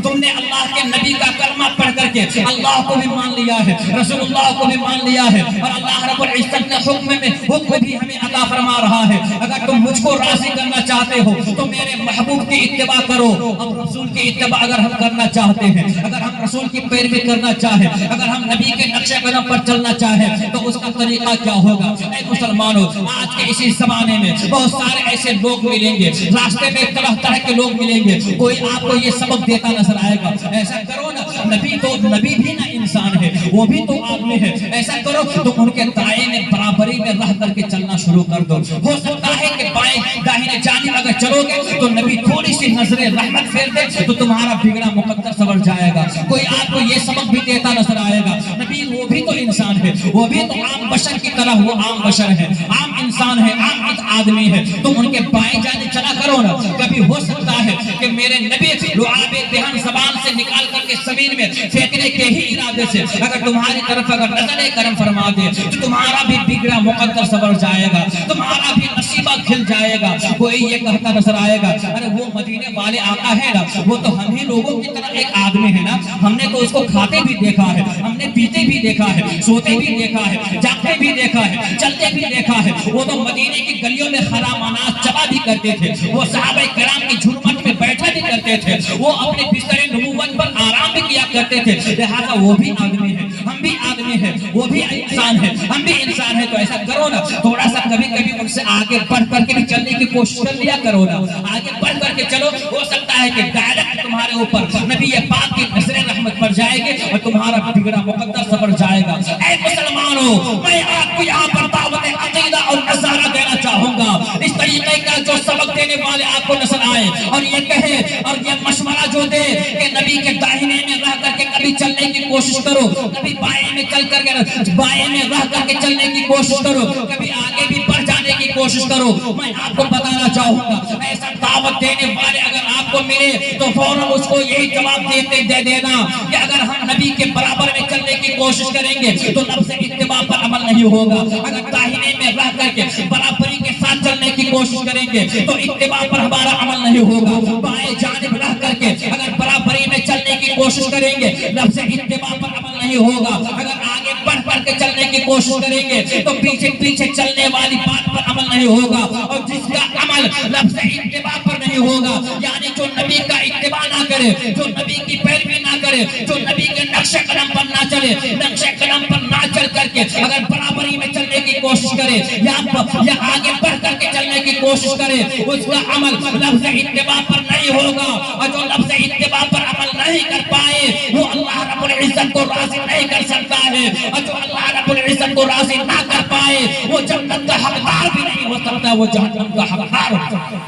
تم نے اللہ کے نبی کا کلمہ پڑھ کر کے اللہ کو بھی مان لیا ہے، رسول اللہ کو بھی مان لیا ہے، اور اللہ رب العزت نے حکم بھی ہمیں عطا فرما رہا ہے۔ اگر تم مجھ کو راضی کرنا چاہتے ہو تو میرے محبوب کی اتباع کرو۔ اب رسول کی اتباع اگر ہم کرنا چاہتے ہیں، اگر ہم رسول کی پیروی کرنا چاہیں، اگر ہم نبی کے نقش قدم پر چلنا چاہیں تو اس کا طریقہ کیا ہوگا؟ اے مسلمانوں، آج کے اسی زمانے میں بہت سارے ایسے لوگ ملیں گے، راستے میں طرح طرح کے لوگ ملیں گے، کوئی آپ کو یہ سبق دیتا نظر آئے گا، ایسا کرو نا، نبی بھی نہ انسان ہے، وہ بھی تو آدمی ہے، ایسا کرو تو ان کے دائیں میں برابری میں رہ کر کے چلنا شروع کر دو۔ ہو سکتا ہے کہ بائیں داہنے جانب اگر چلو گے تو نبی تھوڑی سی نظر رحمت پھیر دے تو تمہارا بگڑا مقدر سنور جائے گا۔ کوئی آپ کو یہ سبق بھی دیتا نظر آئے گا، نبی وہ بھی تو انسان ہے، وہ بھی تو عام بشر کی طرح، وہ عام بشر ہے، عام انسان ہے، عام آدمی ہے، تم ان کے بائیں جانب چلا کرو نا۔ کبھی ہو سکتا ہے کہ میرے نبی لعاب دہن زبان سے نکال کر کے زمین میں پھینکنے کے ہی ارادے سے اگر تمہاری طرف اگر نظر کرم فرما دے تو تمہارا بھی بگڑا مقدر سنور جائے گا، تمہارا بھی نصیبہ کھل جائے گا۔ کوئی یہ کہتا نظر آئے گا، ارے وہ مدینے والے آقا ہے نا، وہ تو ہم ہی لوگوں کی طرح ایک آدمی ہے نا، ہم نے تو اس کو کھاتے بھی دیکھا ہے، ہم نے پیتے بھی دیکھا ہے، سوتے بھی دیکھا ہے، جاگتے بھی دیکھا ہے، چلتے بھی دیکھا ہے۔ وہ تو مدینے کی گلیوں میں خرامانات چبا بھی کرتے تھے، وہ صحابہ کرام کی جھرمٹ میں بیٹھا بھی کرتے تھے، وہ اپنے بستر نبوت پر آرام بھی کیا کرتے تھے۔ لہذا وہ بھی آدمی ہے، ہم بھی آدمی ہے، وہ بھی انسان ہے، ہم بھی انسان ہے۔ تو ایسا کرو نا، تھوڑا سا کبھی کبھی ان سے آگے بڑھ کر کے بھی چلنے کی کوشش کر لیا کرو نا، آگے بڑھ کر کے چلو۔ ہو سکتا ہے کہ ڈائریکٹ تمہارے اوپر نبی پاک کی نظر رحمت پڑ جائے گی اور تمہارا بگڑا مقدر سنور جائے گا۔ اے مسلمانوں، میں آپ کو یہاں پر دعوت عقیدہ اور نظارہ دینا چاہوں گا، اس طریقے کا جو سبق دینے والے آپ کو نظر آئے اور یہ کہے اور یہ مشورہ جو دے کہ نبی کے داہنے میں رہ کر کے کبھی چلنے کی کوشش کرو، کبھی بائیں میں چل کر کے بائیں میں رہ کر کے چلنے کی کوشش کرو، کبھی آگے بھی بڑھ جانے کی کوشش کرو، میں آپ کو بتانا چاہوں گا ایسا دعوت دینے والے اگر آپ کو ملے تو فوراً اس کو یہی جواب دے دینا کہ اگر ہم نبی کے برابر میں چلنے کی کوشش کریں گے تو لفظ اتباع پر عمل نہیں ہوگا، اگر داہنے میں رہ کر کے برابری کے ساتھ چلنے کی کوشش کریں گے تو اتباع پر ہمارا عمل نہیں ہوگا، بائیں جانب رہ کر کے اگر برابری میں چلنے کی کوشش کوشش کریں گے لفظ اتباع پر عمل نہیں ہوگا. اگر آگے بڑھ کے چلنے کی کوشش کریں گے تو پیچھے پیچھے چلنے والی بات پر عمل نہیں ہوگا. اور جس کا عمل لفظ اتباع پر نہیں ہوگا, یعنی جو نبی کا اتباع نہ کرے, جو نبی کی پیروی نہ کرے, جو نبی کے نقش قدم پر نہ چلے, نقش قدم پر نہ چل کر کے اگر برابری میں چلنے کی کوشش کرے یا آگے بڑھ کر کے چلنے کی کوشش کرے, اس کا عمل لفظ اتباع پر نہیں ہوگا. اور جو لفظ اتباع پر عمل نہیں کر پائے وہ اللہ رب العزت کو راضی نہیں کر سکتا ہے. اور جو اللہ رب العزت کو راضی نہ کر پائے وہ جنت کا حقدار بھی نہیں ہو سکتا, وہ جہنم کا حقدار ہو سکتا ہے.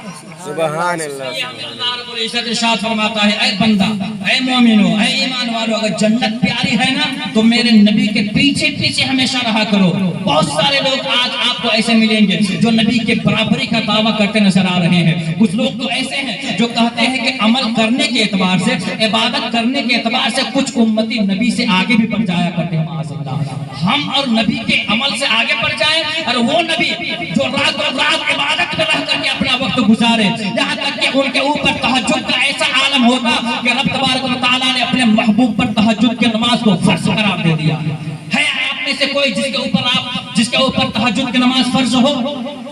سبحان اللہ. اللہ رب العزت ارشاد فرماتا ہے, اے بندہ, اے مومنو, اے ایمان والو, اگر جنت پیاری ہے نا تو میرے نبی کے پیچھے پیچھے ہمیشہ رہا کرو. بہت سارے لوگ آج آپ کو ایسے ملیں گے جو نبی کے برابری کا دعویٰ کرتے نظر آ رہے ہیں. کچھ لوگ تو ایسے ہیں جو کہتے ہیں کہ عمل کرنے کے اعتبار سے, عبادت کرنے کے اعتبار سے کچھ امتی نبی سے آگے بھی بڑھ جایا کرتے ہیں. معاذ اللہ, ہم اور نبی کے عمل سے آگے بڑھ جائیں, اور وہ نبی جو رات عبادت میں رہ کر کے اپنا وقت گزارے, یہاں تک کہ ان کے اوپر تہجد کا ایسا عالم ہوتا کہ رب تبارک و تعالیٰ نے اپنے محبوب پر تہجد کی نماز کو فرض قرار دے دیا. ہے آپ میں سے کوئی جس کے اوپر تہجد کی نماز فرض ہو؟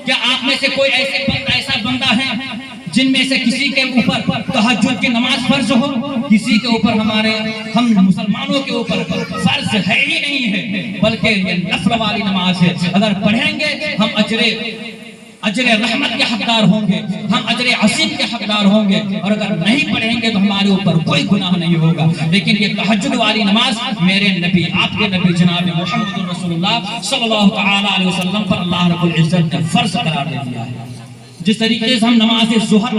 کیا آپ میں سے کوئی ایسا بندہ ہے جن میں سے کسی کے اوپر تہجد کی نماز فرض ہو؟ کسی کے اوپر, ہم مسلمانوں کے اوپر فرض ہے ہی نہیں ہے, بلکہ یہ نفل والی نماز ہے. اگر پڑھیں گے ہم اجر رحمت کے حقدار ہوں گے, ہم اجر عظیم کے حقدار ہوں گے, اور اگر نہیں پڑھیں گے تو ہمارے اوپر کوئی گناہ نہیں ہوگا. لیکن یہ تہجد والی نماز میرے نبی, آپ کے نبی جناب محمد رسول اللہ صلی اللہ تعالی علیہ وسلم پر اللہ رب العزت نے فرض قرار دے دیا ہے. جس طریقے سے ہم نماز ظہر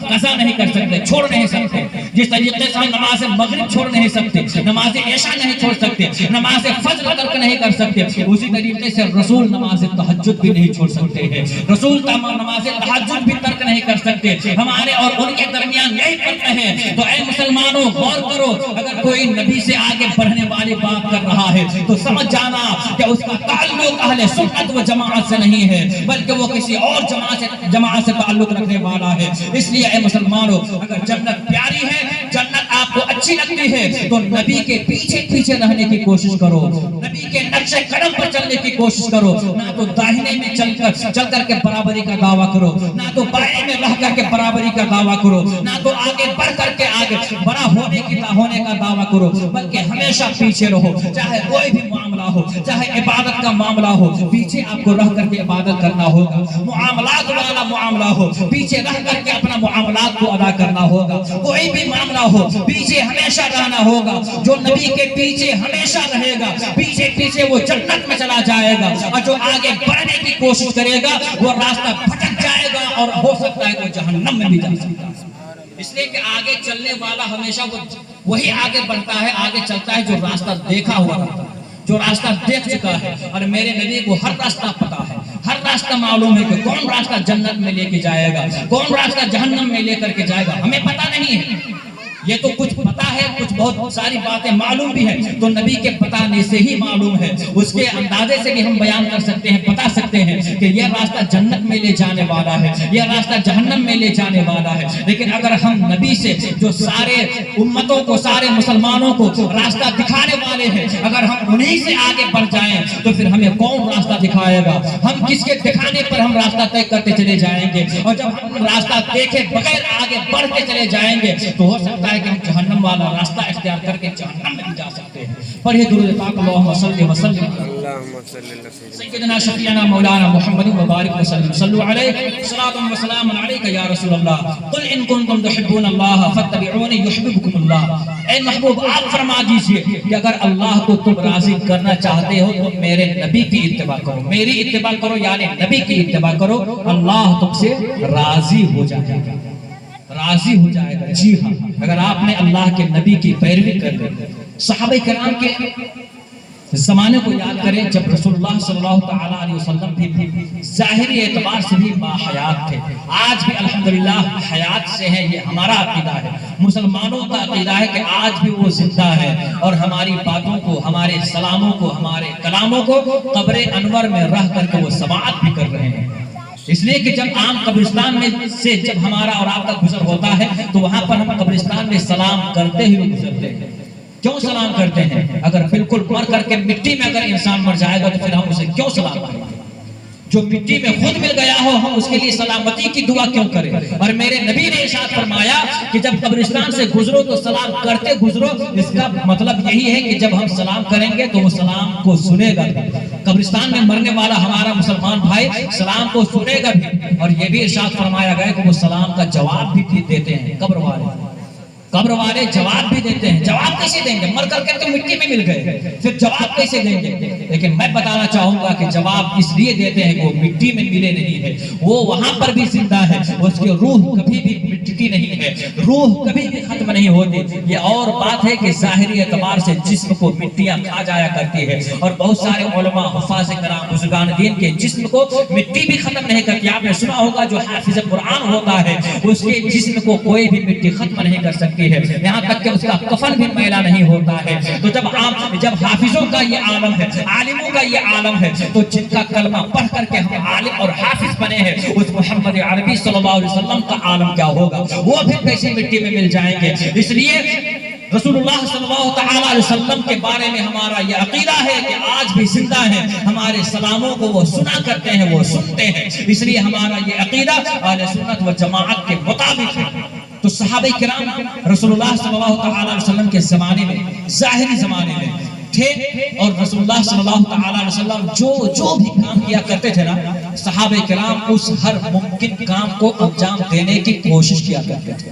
قضا نہیں کر سکتے, چھوڑ نہیں سکتے, جس طریقے سے ہم نماز مغرب چھوڑ نہیں سکتے, نماز عشاء نہیں چھوڑ سکتے, نماز فجر ترک نہیں کر سکتے, اسی طریقے سے رسول نماز تہجد بھی نہیں چھوڑ سکتے ہیں. رسول نماز تہجد بھی ترک نہیں کر سکتے. ہمارے اور ان کے درمیان یہی فرق ہے. تو اے مسلمانوں, غور کرو, اگر کوئی نبی سے آگے بڑھنے والی بات کر رہا ہے تو سمجھ جانا کہ اس کا تعلق اہل سنت و جماعت سے نہیں ہے, بلکہ وہ کسی اور جماعت سے تعلق رکھنے والا ہے. اس لیے اے مسلمانوں, اگر جنت پیاری ہے, جنت آپ کو اچھی لگتی ہے, تو نبی کے پیچھے پیچھے رہنے کی کوشش کرو, نبی کے نقش قدم پر چلنے کی کوشش کرو. نہ تو داہنے میں چل کر کے برابری کا دعویٰ کرو, نہ تو بائیں میں رہ کر کے برابری کا دعویٰ کرو, نہ تو آگے بڑھ کر کے آگے بڑا ہونے کا دعویٰ کرو, بلکہ ہمیشہ پیچھے رہو. چاہے کوئی بھی معاملہ ہو, چاہے عبادت کا معاملہ ہو, پیچھے آپ کو رہ کر کے عبادت کرنا ہوگا. معاملات والا معاملہ ہو, پیچھے رہ کر کے اپنا معاملات کو ادا کرنا ہوگا. کوئی بھی معاملہ ہو, پیچھے ہمیشہ رہنا ہوگا. جو نبی کے پیچھے ہمیشہ رہے گا, پیچھے پیچھے وہ جنت میں چلا جائے گا, اور جو آگے بڑھنے کی کوشش کرے گا وہ راستہ بھٹک جائے گا, اور ہو سکتا ہے کہ جہنم میں بھی جا سکتا ہے. اس لیے کہ آگے چلنے والا ہمیشہ وہی آگے بڑھتا ہے, آگے چلتا ہے جو راستہ دیکھا ہوا رہتا ہے, جو راستہ دیکھ چکا ہے. اور میرے نبی کو ہر راستہ پتا ہے, ہر راستہ معلوم ہے کہ کون راستہ جنت میں لے کے جائے گا, کون راستہ جہنم میں لے کر کے جائے گا. ہمیں پتہ نہیں ہے, یہ تو کچھ پتا ہے, کچھ بہت ساری باتیں معلوم بھی ہیں, تو نبی کے بتانے سے ہی معلوم ہے. اس کے اندازے سے بھی ہم بیان کر سکتے ہیں, بتا سکتے ہیں کہ یہ راستہ جنت میں لے جانے والا ہے, یہ راستہ جہنم میں لے جانے والا ہے. لیکن اگر ہم نبی سے, جو سارے امتوں کو, سارے مسلمانوں کو راستہ دکھانے والے ہیں, اگر ہم انہی سے آگے بڑھ جائیں تو پھر ہمیں کون راستہ دکھائے گا؟ ہم کس کے دکھانے پر ہم راستہ طے کرتے چلے جائیں گے؟ اور جب ہم راستہ دیکھے بغیر آگے بڑھ کے چلے جائیں گے تو ہو سکتا ہے کہ ہم جہنم والا راستہ اختیار کر کے جہنم میں جا سکتے ہیں. پڑھیے درود پاک, اللہم صلی وسلم اللہم صلی اللہ سیدنا شفیعنا مولانا محمد مبارک وسلم. صلو علیہ صلاۃ و سلام علیک یا رسول اللہ. قل ان کنتم تحبون اللہ فاتبعونی یحببکم اللہ. اے محبوب, آپ فرما دیجئے کہ اگر اللہ کو تم راضی کرنا چاہتے ہو تو میرے نبی کی اتباع کرو, میری اتباع کرو, یعنی نبی کی اتباع کرو. اللہ تم سے راضی ہو جائے گا, راضی ہو جائے گا. جی ہاں, اگر آپ نے اللہ کے نبی کی پیروی کر لی. صحابہ کرام کے زمانے کو یاد کریں جب رسول اللہ صلی اللہ تعالی علیہ وسلم بھی ظاہری اعتبار سے بھی باحیات تھے. آج بھی الحمدللہ حیات سے ہیں, یہ ہمارا عقیدہ ہے, مسلمانوں کا عقیدہ ہے کہ آج بھی وہ زندہ ہے, اور ہماری باتوں کو, ہمارے سلاموں کو, ہمارے کلاموں کو قبر انور میں رہ کر کے وہ سماعت بھی کر رہے ہیں. اس لیے کہ جب عام قبرستان میں سے جب ہمارا اور آپ کا گزر ہوتا ہے تو وہاں پر ہم قبرستان میں سلام کرتے ہوئے گزرتے ہیں. کیوں سلام کرتے ہیں؟ اگر بالکل مر کر کے مٹی میں اگر انسان مر جائے گا تو پھر ہم اسے کیوں سلام کریں؟ جو مٹی میں خود مل گیا ہو ہم اس کے لیے سلامتی کی دعا کیوں کریں؟ اور میرے نبی نے ارشاد فرمایا کہ جب قبرستان سے گزرو تو سلام کرتے گزرو. اس کا مطلب یہی ہے کہ جب ہم سلام کریں گے تو وہ سلام کو سنے گا. قبرستان میں مرنے والا ہمارا مسلمان بھائی سلام کو سنے گا بھی. اور یہ بھی ارشاد فرمایا گیا کہ وہ سلام کا جواب بھی دیتے ہیں. قبر والے جواب بھی دیتے ہیں. جواب کیسے دیں گے؟ مر کر کے تو مٹی میں مل گئے, پھر جواب کیسے دیں گے؟ لیکن میں بتانا چاہوں گا کہ جواب اس لیے دیتے ہیں کہ وہ مٹی میں ملے نہیں ہے, وہ وہاں پر بھی زندہ ہے, اس کی روح کبھی بھی مٹتی نہیں ہے, روح کبھی بھی ختم نہیں ہوتی. یہ اور بات ہے کہ ظاہری اعتبار سے جسم کو مٹیاں کھا جایا کرتی ہے, اور بہت سارے علماء حفاظ کرام بزرگان دین کے جسم کو مٹی بھی ختم نہیں کرتی. آپ نے سنا ہوگا جو حافظ قرآن ہوتا ہے اس کے جسم کو کوئی بھی مٹی ختم نہیں کر سکتی ہے, یہاں تک کہ اس کا کفن بھی میلا نہیں ہوتا ہے. تو جب حافظوں کا یہ عالم ہے, عالموں کا یہ عالم ہے, تو جن کا کلمہ پڑھ کر کے ہم عالم اور حافظ بنے ہیں اس محمد عربی صلی اللہ علیہ وسلم کا عالم کیا ہوگا؟ وہ بھی کیسے مٹی میں مل جائیں گے. اس لیے رسول اللہ صلی اللہ تعالی علیہ وسلم کے بارے میں ہمارا یہ عقیدہ ہے کہ آج بھی زندہ ہیں, ہمارے سلاموں کو وہ سنا کرتے ہیں, وہ سنتے ہیں. اس لیے ہمارا یہ عقیدہ اہل سنت و جماعت کے مطابق ہے. تو صحابہ کرام رسول اللہ صلی اللہ تعالی علیہ وسلم کے زمانے میں, ظاہری زمانے میں تھے, اور رسول اللہ صلی اللہ تعالی علیہ وسلم جو بھی کام کیا کرتے تھے نا, صحابہ کرام اس ہر ممکن کام کو انجام دینے کی کوشش کیا کرتے تھے.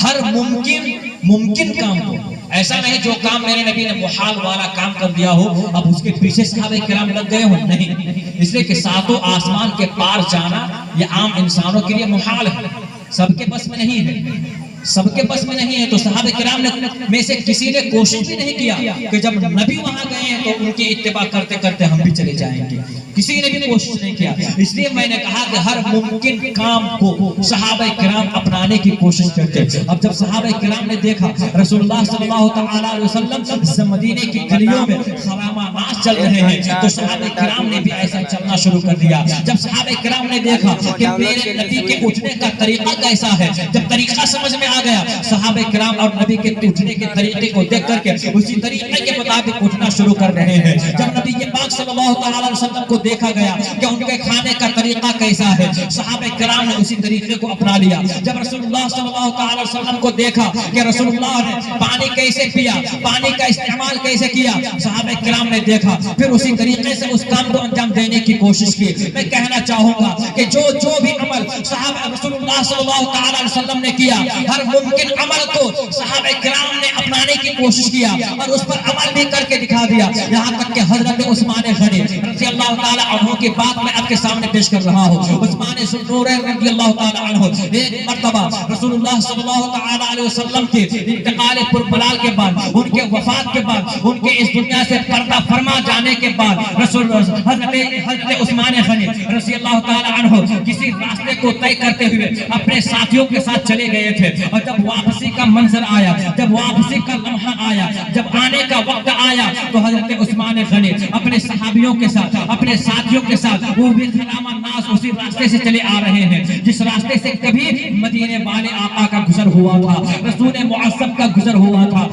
ہر ممکن کام کو, ایسا نہیں جو کام میرے نبی نے محال والا کام کر دیا ہو اب اس کے پیچھے صحابہ کرام لگ گئے ہو, نہیں. اس لیے کہ ساتوں آسمان کے پار جانا یہ عام انسانوں کے لیے محال ہے, سب کے بس میں نہیں ہے, سب کے بس میں نہیں ہے. تو صحابہ کرام میں سے کسی نے کوشش بھی نہیں کیا کہ جب نبی وہاں گئے ہیں تو ان کی اتباع کرتے کرتے ہم بھی چلے جائیں گے, کسی نے بھی کوشش نہیں کیا. اس لیے میں نے کہا کہ ہر ممکن کام کو صحابہ کرام اپنانے کی کوشش کرتے. اب جب صحابہ کرام نے دیکھا رسول اللہ صلی اللہ تعالی علیہ وسلم مدینے کی گلیوں میں خرامہ ناز چل رہے ہیں تو صحابہ کرام نے بھی ایسا چلنا شروع کر دیا. جب صحابہ کرام نے دیکھا کہ میرے نبی کے اٹھنے کا طریقہ کیسا ہے, جب طریقہ سمجھ میں آ گیا, صحابہ کرام اور نبی کے اٹھنے کے طریقے کو دیکھ کر کے اسی طریقے کے مطابق اٹھنا شروع کر رہے ہیں. جب نبی پاک صلی اللہ تعالی علیہ وسلم کو دیکھا گیا کہ ان کے کھانے کا طریقہ کیسا ہے, صحابہ کرام نے اسی طریقے کو اپنا لیا. جب رسول اللہ صلی اللہ تعالی علیہ وسلم کو دیکھا کہ رسول اللہ نے پانی کیسے پیا, پانی کا استعمال کیسے کیا, صحابہ کرام نے دیکھا, پھر اسی طریقے سے اس کام کو انجام دینے کی کوشش کی. میں کہنا چاہوں گا کہ جو بھی عمل صحابہ رسول اللہ صلی اللہ تعالی علیہ وسلم نے کیا, ہر ممکن عمل کو صحابہ کرام نے اپنانے کی کوشش کیا اور اس پر عمل بھی کر کے دکھا دیا. یہاں تک کہ حضرت عثمان غنی رضی اللہ تعالی عنہ کی بات میں آپ کے سامنے پیش کر رہا ہوں. عثمان ذوالنورین رضی اللہ تعالی عنہ ایک مرتبہ رسول اللہ صلی اللہ تعالی علیہ وسلم کے انتقال پربلال کے بعد, ان کے وفات کے بعد, ان کے اس دنیا سے پردہ فرما جانے کے بعد حضرت عثمان غنی رضی اللہ تعالی عنہ کسی راستے کو طے کرتے ہوئے اپنے ساتھیوں کے ساتھ چلے گئے تھے. اور جب واپسی کا منظر آیا, جب واپسی کا لمحہ آیا, جب آنے کا وقت آیا تو حضرت عثمان غنی اپنے صحابیوں کے ساتھ, اپنے ساتھیوں کے ساتھ وہ بھی خرامہ ناز اسی راستے سے چلے آ رہے ہیں جس راستے سے کبھی مدینے والے آقا کا گزر ہوا تھا, رسول معصم کا گزر ہوا تھا,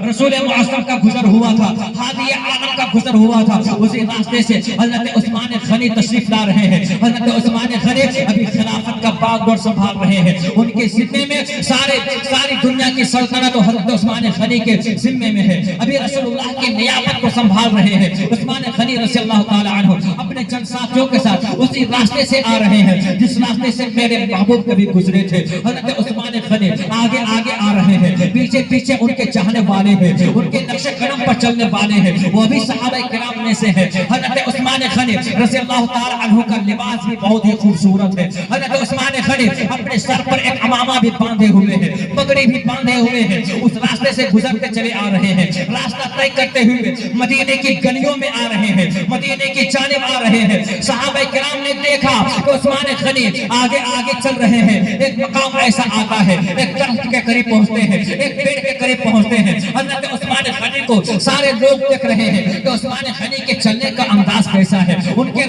رسول معصم کا گزر ہوا تھا, ہادی عالم کا گزر ہوا تھا. اسی راستے سے حضرت عثمان غنی تشریف لا رہے ہیں. حضرت عثمان غنی ابھی خلافت کا باغ ڈور سنبھال رہے ہیں. ان کے ذمے میں ساری دنیا کی سلطنت حضرت عثمان غنی کے ذمے میں ہے. ابھی رسول اللہ کی نیابت کو سنبھال رہے ہیں. عثمان غنی رضی اللہ تعالی عنہ اپنے چند ساتھیوں کے ساتھ اسی راستے سے آ رہے ہیں جس راستے سے میرے محبوب کبھی گزرے تھے. حضرت عثمان غنی آگے آ رہے ہیں, پیچھے پیچھے ان کے چاہنے والے ہیں, ان کے نقش قدم پر چلنے والے ہیں, وہ بھی صحابہ کرام میں سے ہیں. حضرت عثمان غنی رضی اللہ تعالی عنہ کا لباس بھی بہت ہی خوبصورت ہے. حضرت عثمان غنی اپنے سر پر ایک عمامہ بھی باندھے ہوئے ہیں, پگڑی بھی باندھے ہوئے ہیں. اس راستے سے گزرتے چلے آ رہے ہیں, راستہ طے کرتے ہوئے مدینے کی گلیوں میں آ رہے ہیں, مدینے کی جانب آ رہے ہیں. صحابہ کرام نے دیکھا کہ عثمان غنی آگے چل رہے ہیں. ایک مقام ایسا آتا ہے, ایک درخت کے قریب پہنچتے ہیں, ایک پیڑ کے قریب پہنچتے ہیں. حضرت عثمان غنی کو سارے لوگ دیکھ رہے ہیں کہ عثمان غنی کے چلنے کا انداز کیسا کیسا ہے، ان کے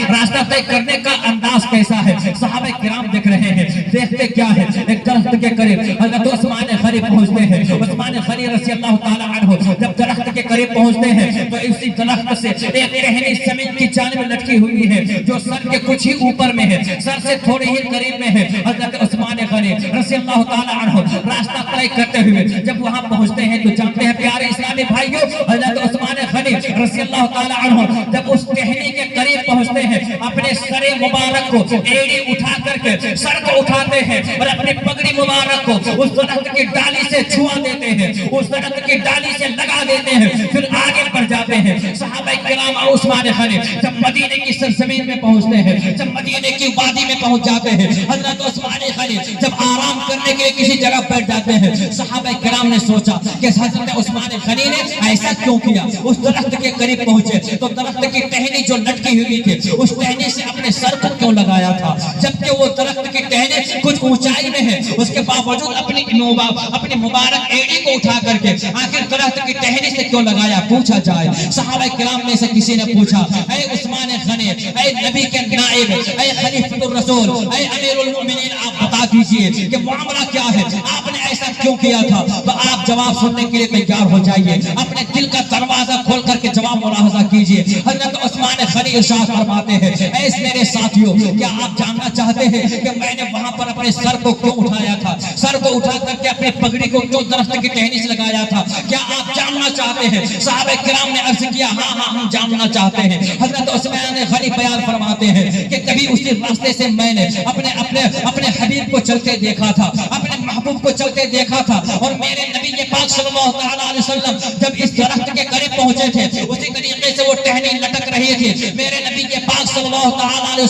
راستہ طے کرنے کا انداز کیسا ہے. صحابہ کرام دیکھ رہے ہیں، دیکھتے کیا ہے، ایک درخت کے قریب حضرت عثمان غنی پہنچتے ہیں. عثمان غنی رضی اللہ تعالیٰ عنہ جب درخت کے قریب پہنچتے ہیں تو اسی درخت سے ایک ٹہنی زمین کی جانب لٹکی ہوئی ہے جو سر کے کچھ ہی اوپر میں ہے، سر سے تھوڑے ہی قریب میں ہے. حضرت عثمان غنی رضی اللہ تعالیٰ عنہ راستہ طے کرتے ہوئے جب وہاں پہنچتے ہیں تو جانتے ہیں پیارے اسلامی بھائیوں، حضرت عثمان غنی رضی اللہ تعالیٰ عنہ جب اس ٹہنی کے قریب پہنچتے ہیں اپنے سر مبارک کو ایڑی اٹھا کر کے سر کو اٹھاتے ہیں اور اپنی پگڑی مبارک کو اس درخت کی ڈالی سے چھوا دیتے ہیں، اس درخت کی ڈالی سے لگا دیتے ہیں، پھر آگے بڑھ جاتے ہیں. صحابہ کرام اور عثمان غنی جب مدینے کی سرزمین میں پہنچتے ہیں، جب مدینے کی وادی میں پہنچ جاتے ہیں، حضرت عثمان غنی جب آرام کرنے کے لیے کسی جگہ بیٹھ جاتے ہیں، صحابہ کرام نے سوچا کہ حضرت عثمان غنی نے ایسا کیوں کیا. اس درخت کے قریب پہنچے تو درخت کی ٹہنی جو لٹکی ہوئی تھی اس ٹہنی سے اپنے سر کو کیوں لگایا تھا، جبکہ وہ درخت کی ٹہنی کچھ اونچائی میں ہے، اس کے باوجود اپنی مبارک ایڑی کو اٹھا کر کے آخر درخت کی ٹہنی سے کیوں لگایا. پوچھا جائے صحابہ کرام میں سے کسی نے پوچھا، اے عثمان غنی، اے نبی کے نائب، اے خلیفۃ الرسول، اے امیر المؤمنین، آپ بتا دیجئے کہ معاملہ کیا ہے، آپ نے ایسا کیوں کیا تھا. تو آپ جواب سننے کے لیے تیار ہو جائیے، اپنے دل کا دروازہ کھول کر کے جواب ملاحظہ کیجئے. حضرت عثمان غنی ارشاد فرماتے ہیں، اے میرے ساتھیوں، کیا آپ جاننا چاہتے ہیں کہ میں نے وہاں پر اپنے سر کو کیوں اٹھایا تھا، سر کو اٹھا کر کے اپنے پگڑی کو کیوں درخت کی ٹہنی سے لگایا تھا، کیا آپ جاننا چاہتے ہیں. صحابہ کرام نے عرض کیا، ہاں ہم جاننا چاہتے ہیں. حضرت عثمان غنی بیان فرماتے ہیں کہ کبھی اسی راستے سے میں نے اپنے حبیب کو چلتے دیکھا تھا، اپنے محبوب کو چلتے دیکھا تھا، اور میرے نبی پاک صلی اللہ علیہ وسلم جب اس درخت کے قریب پہنچے تھے اسی طریقے سے وہ ٹہنی لٹک رہی تھی. میرے نبی پاک صلی اللہ علیہ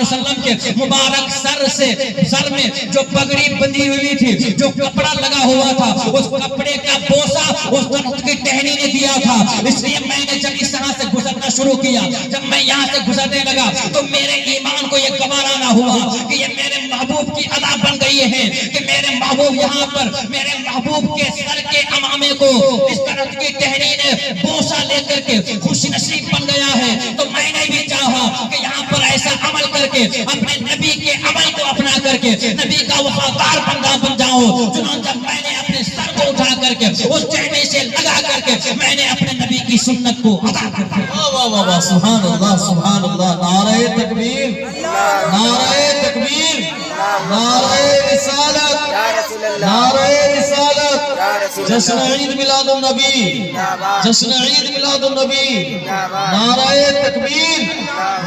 وسلم کے مبارک سر میں جو پگڑی بندھی ہوئی تھی، جو کپڑا لگا ہوا تھا، اس کپڑے کا بوسہ اس درخت کی ٹہنی نے دیا تھا. اس لیے میں نے جب اس طرح سے گزرنا شروع کیا، جب میں یہاں سے گزرنے لگا تو میرے ایمان کو یہ گوارا نہ ہوا کہ یہ میرے محبوب کی ادا بن گئی ہے کہ میرے محبوب یہاں پر میرے محبوب کے سر کے امامے کو اس درخت کی ٹہنی نے بوسہ لے کر کے خوش نصیب بن گیا ہے. تو میں نے بھی چاہا کہ یہاں پر ایسا عمل کر کے اپنے نبی کے عمل کو اپنا کر کے نبی کا وفادار بندہ بن جاؤں. چنانچہ میں نے اپنے سر کو اٹھا کر کے اس ٹہنی سے لگا کر کے میں نے اپنے نبی کی سنت کو ادا کر کے واہ واہ واہ، سبحان اللہ سبحان اللہ، نعرہ تکبیر، نعرہ تکبیر، نعرہ رسالت، نعرہ رسالت، جشن عید میلاد النبی، جشن عید میلاد النبی، نعرہ تکبیر،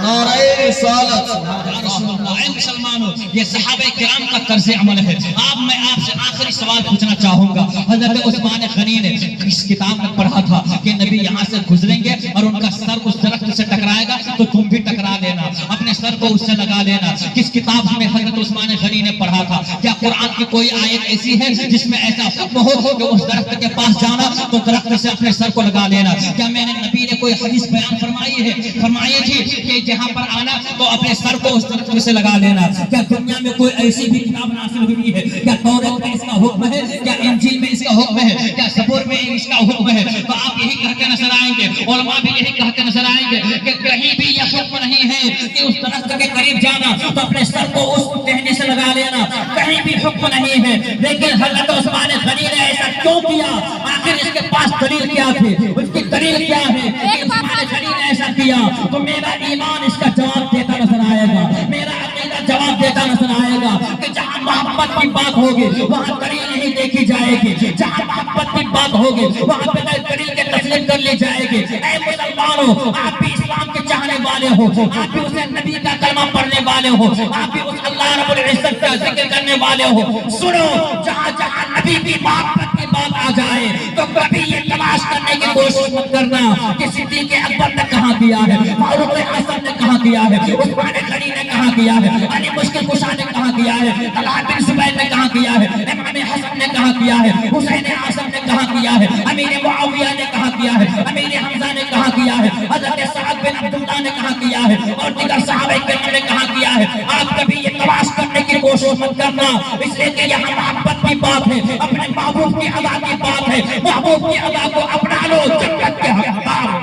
نعرہ رسالت. اے مسلمانوں، یہ صحابہ کرام کا طرز عمل ہے. میں آپ سے آخری سوال پوچھنا چاہوں گا. حضرت عثمان غنی نے اس کتاب میں پڑھا تھا کہ نبی یہاں سے گزریں گے اور ان کا سر اس درخت سے ٹکرائے گا تو تم بھی ٹکرا لینا، اپنے سر کو اس سے لگا لینا. کس کتاب میں حضرت عثمان غنی نے پڑھا تھا؟ کیا قرآن کی کوئی آیت ایسی ہے جس میں ایسا حکم ہو کہ اس درخت کے پاس جانا تو درخت سے اپنے سر کو لگا لینا؟ کیا میں نے نبی نے کوئی حدیث بیان فرمائی تھی کہ جہاں پر آنا تو اپنے سر کو اس درخت سے لگا لینا؟ کیا دنیا میں کوئی ایسی بھی کتاب نازل ہوئی ہے؟ کیا تورات میں اس کا حکم ہے؟ کیا انجیل میں اس کا حکم ہے؟ کیا زبور میں اس کا حکم ہے؟ تو آپ یہی کہہ کے نظر آئیں گے، علماء بھی یہی کہہ کے نظر آئیں گے کہ کہیں بھی یہ حکم نہیں ہے کہ اس درخت کے قریب جانا تو اپنے سر کو اس ٹہنی سے لگا لینا، کہیں بھی حکم نہیں ہے. لیکن حضرت عثمان غنی نے ایسا کیوں کیا؟ آخر اس کے پاس دلیل کیا تھی؟ اس کی دلیل کیا ہے کہ عثمان غنی نے ایسا کیا؟ تو میرا ایمان اس کا جواب دیتا نظر آئے گا، میرا عقیدہ جواب دیتا نظر آئے گا کہ جہاں محبت کی بات ہوگی وہاں دلیل نہیں دیکھی جائے گی، جہاں محبت کی بات ہوگی وہاں پہ دلیل کے تسلیم کر لی جائے گی. اے مسلمانوں، آپ بھی اسلام کے چاہنے والے ہو، آپ بھی اسے نبی کا کلمہ پڑھنے والے ہو، آپ بھی اس اللہ رب العزت کا ذکر کرنے والے ہو. سنو، جہاں جہاں نبی کی محبت کی بات آ جائے تو کبھی یہ تلاش کرنے کی کوشش مت کرنا کہ صدیق اکبر نے کہاں کیا ہے، فاروق اعظم نے کہاں کیا ہے، عثمان غنی نے کہاں کیا ہے، علی مشکل کشا نے کہاں کیا ہے، طلحہ بن زبیر نے کہاں کیا ہے، امام حسن نے کہاں کیا ہے، حسین اعظم نے کہاں کیا ہے، امیر معاویہ نے کہاں کیا ہے، امیر حمزہ نے کہاں کیا ہے، حضرت سعد بن عبداللہ نے کہاں کیا ہے، اور دیگر صحابہ کرام نے کہاں کیا ہے. آپ کبھی یہ تلاش کرنے کی کوشش مت کرنا، اس لیے کہ یہاں محبت کی بات ہے، اپنے محبوب کی ادا کی بات ہے. محبوب کی ادا کو اپنا لو، جنت کے حقدار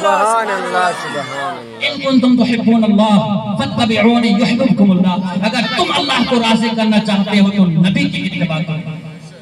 سبحان اللہ سبحان اللہ ان کنتم تحبون اللہ فاتبعونی یحببکم اللہ، اگر تم اللہ کو راضی کرنا چاہتے ہو تو نبی کی اتباع کرو۔